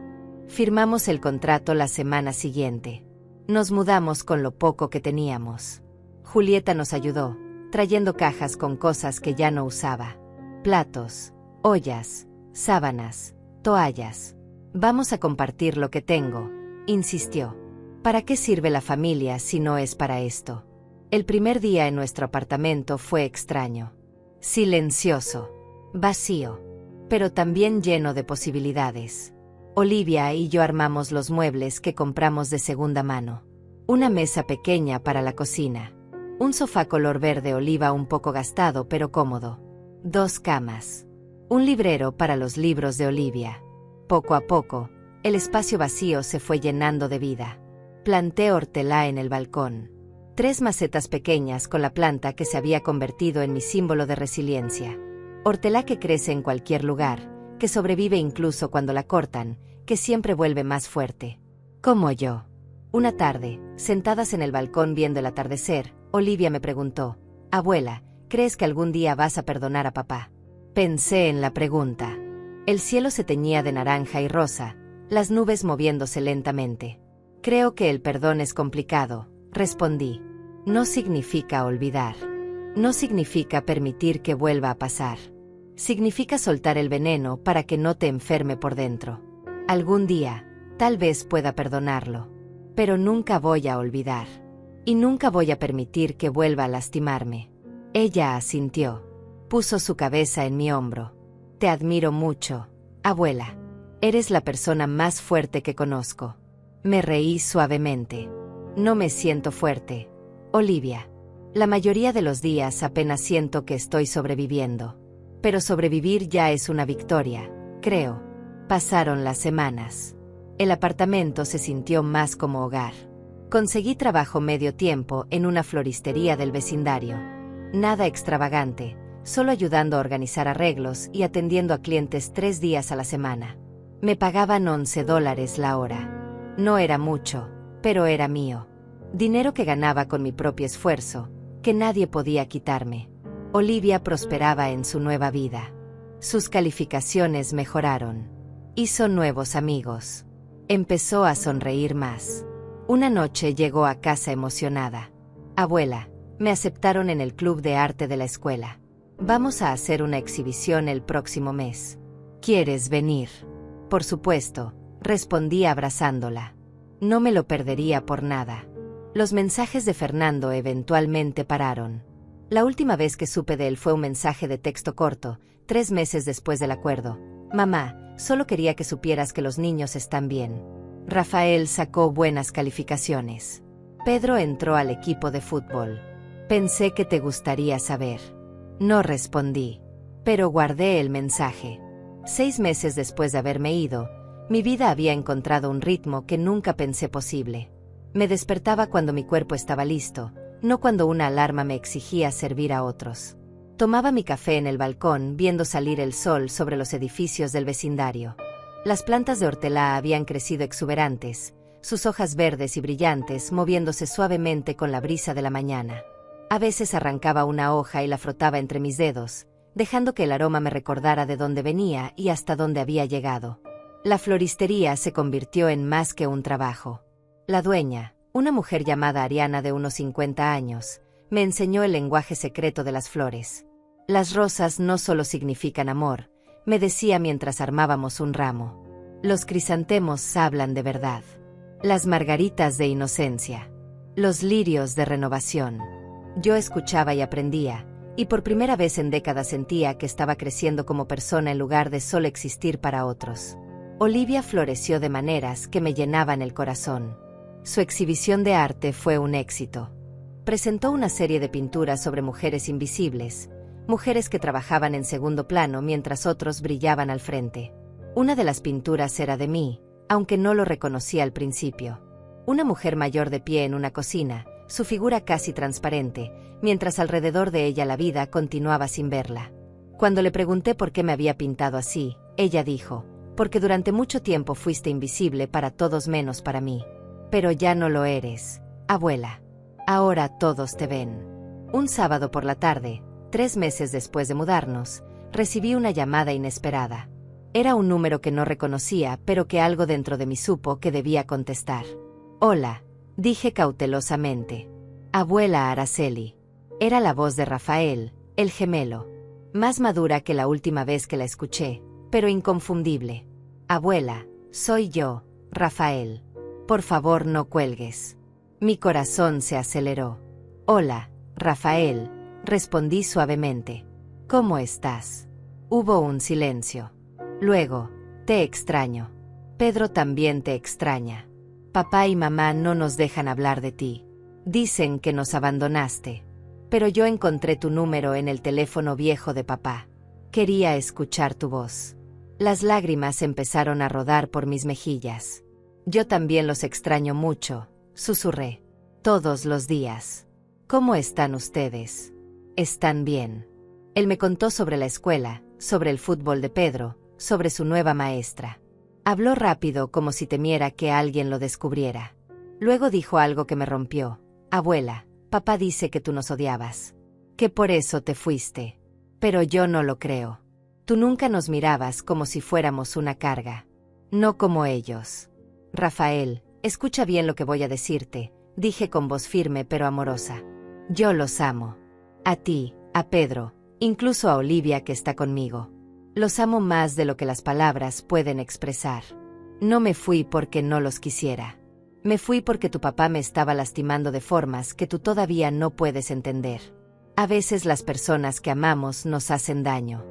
Firmamos el contrato la semana siguiente. Nos mudamos con lo poco que teníamos. Julieta nos ayudó, trayendo cajas con cosas que ya no usaba. Platos, ollas, sábanas, toallas. «Vamos a compartir lo que tengo», insistió. «¿Para qué sirve la familia si no es para esto?» El primer día en nuestro apartamento fue extraño. Silencioso. Vacío. Pero también lleno de posibilidades. Olivia y yo armamos los muebles que compramos de segunda mano. Una mesa pequeña para la cocina. Un sofá color verde oliva un poco gastado pero cómodo. 2 camas. Un librero para los libros de Olivia. Poco a poco, el espacio vacío se fue llenando de vida. Planté hortelã en el balcón. 3 macetas pequeñas con la planta que se había convertido en mi símbolo de resiliencia. Hortelã que crece en cualquier lugar, que sobrevive incluso cuando la cortan, que siempre vuelve más fuerte. Como yo. Una tarde, sentadas en el balcón viendo el atardecer, Olivia me preguntó: «Abuela, ¿crees que algún día vas a perdonar a papá?» Pensé en la pregunta. El cielo se teñía de naranja y rosa, las nubes moviéndose lentamente. «Creo que el perdón es complicado», respondí. «No significa olvidar. No significa permitir que vuelva a pasar. Significa soltar el veneno para que no te enferme por dentro. Algún día, tal vez pueda perdonarlo. Pero nunca voy a olvidar. Y nunca voy a permitir que vuelva a lastimarme. Ella asintió. Puso su cabeza en mi hombro. Te admiro mucho, abuela. Eres la persona más fuerte que conozco. Me reí suavemente. No me siento fuerte, Olivia. La mayoría de los días apenas siento que estoy sobreviviendo. Pero sobrevivir ya es una victoria, creo. Pasaron las semanas. El apartamento se sintió más como hogar. Conseguí trabajo medio tiempo en una floristería del vecindario. Nada extravagante, solo ayudando a organizar arreglos y atendiendo a clientes 3 días a la semana. Me pagaban $11 la hora. No era mucho, pero era mío. Dinero que ganaba con mi propio esfuerzo, que nadie podía quitarme. Olivia prosperaba en su nueva vida. Sus calificaciones mejoraron. Hizo nuevos amigos. Empezó a sonreír más. Una noche llegó a casa emocionada. Abuela, me aceptaron en el club de arte de la escuela. Vamos a hacer una exhibición el próximo mes. ¿Quieres venir? Por supuesto, respondí abrazándola. No me lo perdería por nada. Los mensajes de Fernando eventualmente pararon. La última vez que supe de él fue un mensaje de texto corto, 3 meses después del acuerdo. Mamá, solo quería que supieras que los niños están bien. Rafael sacó buenas calificaciones. Pedro entró al equipo de fútbol. Pensé que te gustaría saber. No respondí, pero guardé el mensaje. 6 meses después de haberme ido, mi vida había encontrado un ritmo que nunca pensé posible. Me despertaba cuando mi cuerpo estaba listo, no cuando una alarma me exigía servir a otros. Tomaba mi café en el balcón viendo salir el sol sobre los edificios del vecindario. Las plantas de hortelã habían crecido exuberantes, sus hojas verdes y brillantes moviéndose suavemente con la brisa de la mañana. A veces arrancaba una hoja y la frotaba entre mis dedos, dejando que el aroma me recordara de dónde venía y hasta dónde había llegado. La floristería se convirtió en más que un trabajo. La dueña, una mujer llamada Ariana de unos 50 años, me enseñó el lenguaje secreto de las flores. Las rosas no solo significan amor, me decía mientras armábamos un ramo. Los crisantemos hablan de verdad. Las margaritas de inocencia. Los lirios de renovación. Yo escuchaba y aprendía, y por primera vez en décadas sentía que estaba creciendo como persona en lugar de solo existir para otros. Olivia floreció de maneras que me llenaban el corazón. Su exhibición de arte fue un éxito. Presentó una serie de pinturas sobre mujeres invisibles, mujeres que trabajaban en segundo plano mientras otros brillaban al frente. Una de las pinturas era de mí, aunque no lo reconocí al principio. Una mujer mayor de pie en una cocina, su figura casi transparente, mientras alrededor de ella la vida continuaba sin verla. Cuando le pregunté por qué me había pintado así, ella dijo, porque durante mucho tiempo fuiste invisible para todos menos para mí. Pero ya no lo eres, abuela. Ahora todos te ven. Un sábado por la tarde, 3 meses después de mudarnos, recibí una llamada inesperada. Era un número que no reconocía, pero que algo dentro de mí supo que debía contestar. Hola, dije cautelosamente. Abuela Araceli. Era la voz de Rafael, el gemelo. Más madura que la última vez que la escuché, pero inconfundible. Abuela, soy yo, Rafael. Por favor no cuelgues. Mi corazón se aceleró. Hola, Rafael, respondí suavemente. ¿Cómo estás? Hubo un silencio. Luego, te extraño. Pedro también te extraña. Papá y mamá no nos dejan hablar de ti. Dicen que nos abandonaste. Pero yo encontré tu número en el teléfono viejo de papá. Quería escuchar tu voz. Las lágrimas empezaron a rodar por mis mejillas. Yo también los extraño mucho, susurré. Todos los días. ¿Cómo están ustedes? ¿Están bien? Él me contó sobre la escuela, sobre el fútbol de Pedro, sobre su nueva maestra. Habló rápido como si temiera que alguien lo descubriera. Luego dijo algo que me rompió. Abuela, papá dice que tú nos odiabas. Que por eso te fuiste. Pero yo no lo creo. Tú nunca nos mirabas como si fuéramos una carga. No como ellos. Rafael, escucha bien lo que voy a decirte, dije con voz firme pero amorosa. Yo los amo. A ti, a Pedro, incluso a Olivia que está conmigo. Los amo más de lo que las palabras pueden expresar. No me fui porque no los quisiera. Me fui porque tu papá me estaba lastimando de formas que tú todavía no puedes entender. A veces las personas que amamos nos hacen daño.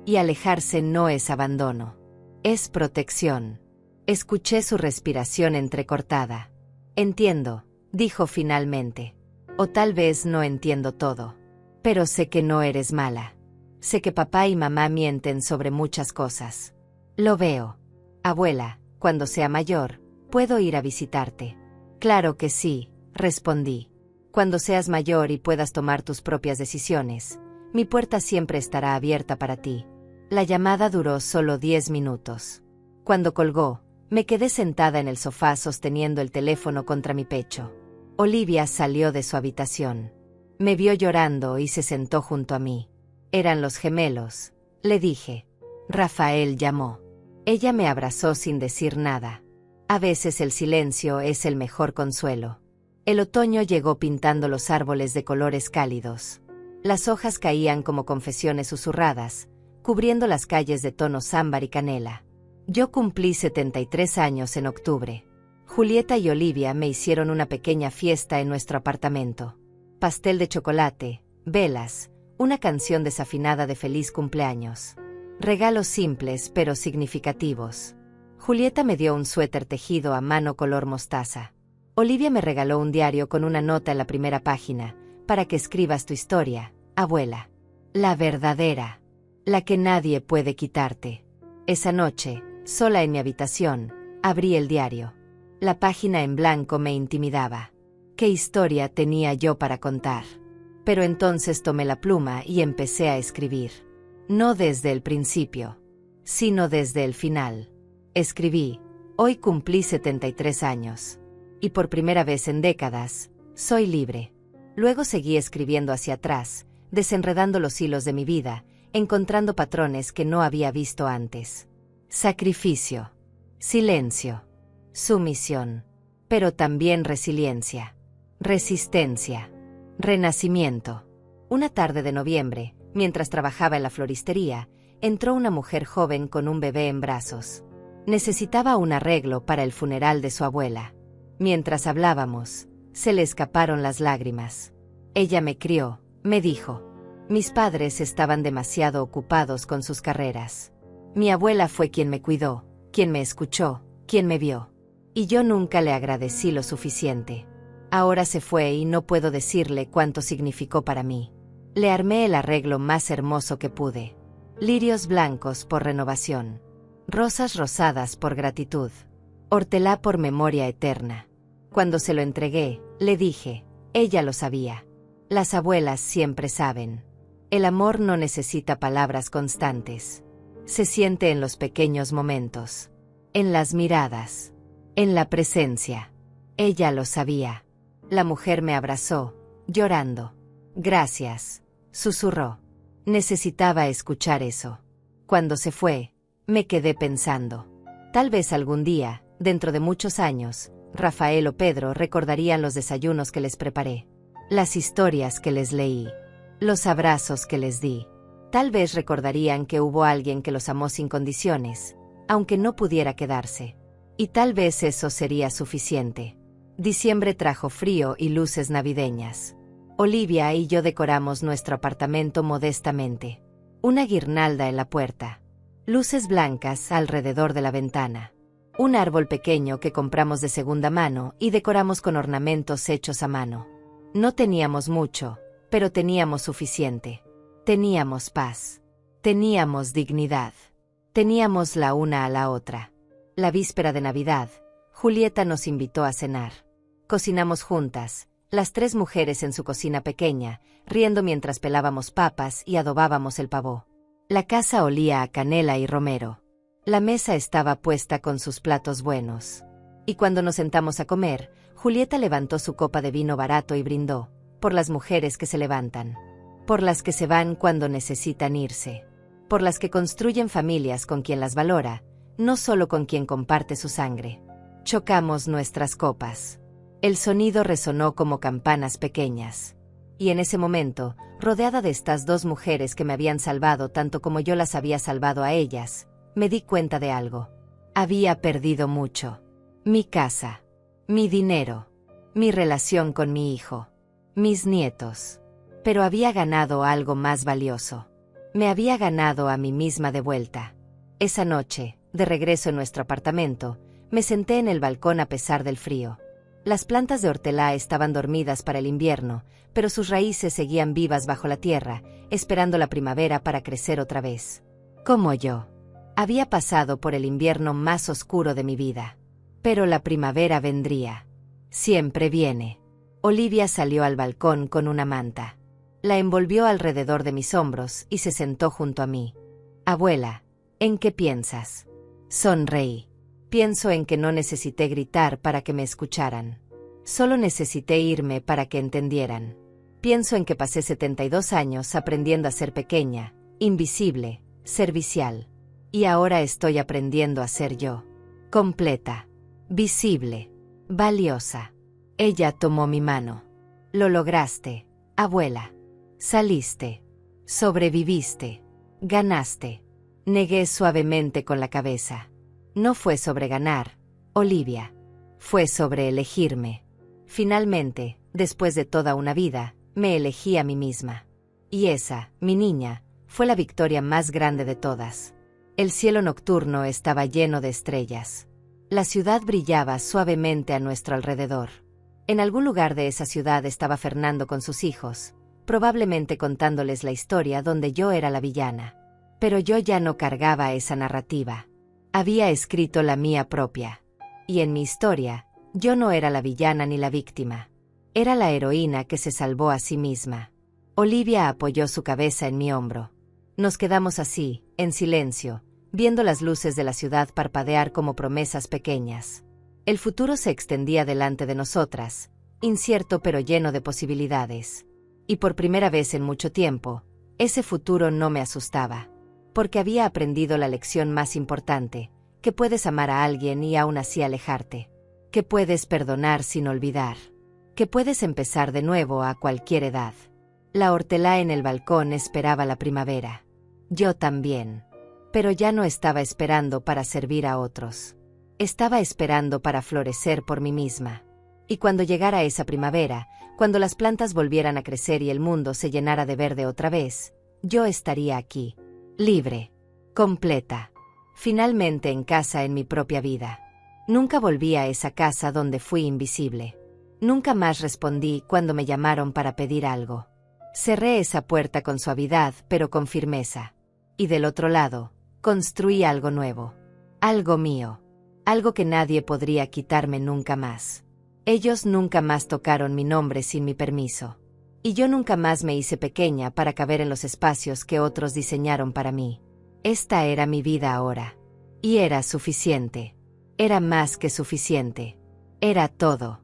Y alejarse no es abandono. Es protección. Escuché su respiración entrecortada. Entiendo, dijo finalmente. O tal vez no entiendo todo. Pero sé que no eres mala. Sé que papá y mamá mienten sobre muchas cosas. Lo veo. Abuela, cuando sea mayor, ¿puedo ir a visitarte? Claro que sí, respondí. Cuando seas mayor y puedas tomar tus propias decisiones, mi puerta siempre estará abierta para ti. La llamada duró solo 10 minutos. Cuando colgó, me quedé sentada en el sofá sosteniendo el teléfono contra mi pecho. Olivia salió de su habitación. Me vio llorando y se sentó junto a mí. Eran los gemelos, le dije. Rafael llamó. Ella me abrazó sin decir nada. A veces el silencio es el mejor consuelo. El otoño llegó pintando los árboles de colores cálidos. Las hojas caían como confesiones susurradas, cubriendo las calles de tonos ámbar y canela. Yo cumplí 73 años en octubre. Julieta y Olivia me hicieron una pequeña fiesta en nuestro apartamento. Pastel de chocolate, velas, una canción desafinada de feliz cumpleaños. Regalos simples pero significativos. Julieta me dio un suéter tejido a mano color mostaza. Olivia me regaló un diario con una nota en la primera página, para que escribas tu historia, abuela. La verdadera. La que nadie puede quitarte. Esa noche, sola en mi habitación, abrí el diario. La página en blanco me intimidaba. ¿Qué historia tenía yo para contar? Pero entonces tomé la pluma y empecé a escribir. No desde el principio, sino desde el final. Escribí, hoy cumplí 73 años. Y por primera vez en décadas, soy libre. Luego seguí escribiendo hacia atrás, desenredando los hilos de mi vida, encontrando patrones que no había visto antes. Sacrificio. Silencio. Sumisión. Pero también resiliencia. Resistencia. Renacimiento. Una tarde de noviembre, mientras trabajaba en la floristería, entró una mujer joven con un bebé en brazos. Necesitaba un arreglo para el funeral de su abuela. Mientras hablábamos, se le escaparon las lágrimas. Ella me crió, me dijo. Mis padres estaban demasiado ocupados con sus carreras. Mi abuela fue quien me cuidó, quien me escuchó, quien me vio. Y yo nunca le agradecí lo suficiente. Ahora se fue y no puedo decirle cuánto significó para mí. Le armé el arreglo más hermoso que pude. Lirios blancos por renovación. Rosas rosadas por gratitud. Hortelá por memoria eterna. Cuando se lo entregué, le dije, ella lo sabía. Las abuelas siempre saben. El amor no necesita palabras constantes. Se siente en los pequeños momentos. En las miradas. En la presencia. Ella lo sabía. La mujer me abrazó, llorando. Gracias, susurró. Necesitaba escuchar eso. Cuando se fue, me quedé pensando. Tal vez algún día, dentro de muchos años, Rafael o Pedro recordarían los desayunos que les preparé, las historias que les leí, los abrazos que les di. Tal vez recordarían que hubo alguien que los amó sin condiciones, aunque no pudiera quedarse. Y tal vez eso sería suficiente. Diciembre trajo frío y luces navideñas. Olivia y yo decoramos nuestro apartamento modestamente. Una guirnalda en la puerta. Luces blancas alrededor de la ventana. Un árbol pequeño que compramos de segunda mano y decoramos con ornamentos hechos a mano. No teníamos mucho, pero teníamos suficiente. Teníamos paz. Teníamos dignidad. Teníamos la una a la otra. La víspera de Navidad, Julieta nos invitó a cenar. Cocinamos juntas, las tres mujeres en su cocina pequeña, riendo mientras pelábamos papas y adobábamos el pavó. La casa olía a canela y romero. La mesa estaba puesta con sus platos buenos. Y cuando nos sentamos a comer, Julieta levantó su copa de vino barato y brindó, por las mujeres que se levantan. Por las que se van cuando necesitan irse. Por las que construyen familias con quien las valora, no solo con quien comparte su sangre. Chocamos nuestras copas. El sonido resonó como campanas pequeñas. Y en ese momento, rodeada de estas dos mujeres que me habían salvado tanto como yo las había salvado a ellas, me di cuenta de algo. Había perdido mucho. Mi casa, mi dinero, mi relación con mi hijo, mis nietos. Pero había ganado algo más valioso. Me había ganado a mí misma de vuelta. Esa noche, de regreso en nuestro apartamento, me senté en el balcón a pesar del frío. Las plantas de hortelã estaban dormidas para el invierno, pero sus raíces seguían vivas bajo la tierra, esperando la primavera para crecer otra vez. Como yo. Había pasado por el invierno más oscuro de mi vida. Pero la primavera vendría. Siempre viene. Olivia salió al balcón con una manta. La envolvió alrededor de mis hombros y se sentó junto a mí. Abuela, ¿en qué piensas? Sonreí. Pienso en que no necesité gritar para que me escucharan. Solo necesité irme para que entendieran. Pienso en que pasé 72 años aprendiendo a ser pequeña, invisible, servicial. Y ahora estoy aprendiendo a ser yo. Completa. Visible. Valiosa. Ella tomó mi mano. Lo lograste, abuela. Saliste. Sobreviviste. Ganaste. Negué suavemente con la cabeza. No fue sobre ganar, Olivia. Fue sobre elegirme. Finalmente, después de toda una vida, me elegí a mí misma. Y esa, mi niña, fue la victoria más grande de todas. El cielo nocturno estaba lleno de estrellas. La ciudad brillaba suavemente a nuestro alrededor. En algún lugar de esa ciudad estaba Fernando con sus hijos, probablemente contándoles la historia donde yo era la villana. Pero yo ya no cargaba esa narrativa. Había escrito la mía propia. Y en mi historia, yo no era la villana ni la víctima. Era la heroína que se salvó a sí misma. Olivia apoyó su cabeza en mi hombro. Nos quedamos así, en silencio, viendo las luces de la ciudad parpadear como promesas pequeñas. El futuro se extendía delante de nosotras, incierto pero lleno de posibilidades. Y por primera vez en mucho tiempo, ese futuro no me asustaba. Porque había aprendido la lección más importante, que puedes amar a alguien y aún así alejarte. Que puedes perdonar sin olvidar. Que puedes empezar de nuevo a cualquier edad. La hortelã en el balcón esperaba la primavera. Yo también. Pero ya no estaba esperando para servir a otros. Estaba esperando para florecer por mí misma. Y cuando llegara esa primavera, cuando las plantas volvieran a crecer y el mundo se llenara de verde otra vez, yo estaría aquí. Libre. Completa. Finalmente en casa en mi propia vida. Nunca volví a esa casa donde fui invisible. Nunca más respondí cuando me llamaron para pedir algo. Cerré esa puerta con suavidad pero con firmeza. Y del otro lado, construí algo nuevo. Algo mío. Algo que nadie podría quitarme nunca más. Ellos nunca más tocaron mi nombre sin mi permiso. Y yo nunca más me hice pequeña para caber en los espacios que otros diseñaron para mí. Esta era mi vida ahora. Y era suficiente. Era más que suficiente. Era todo.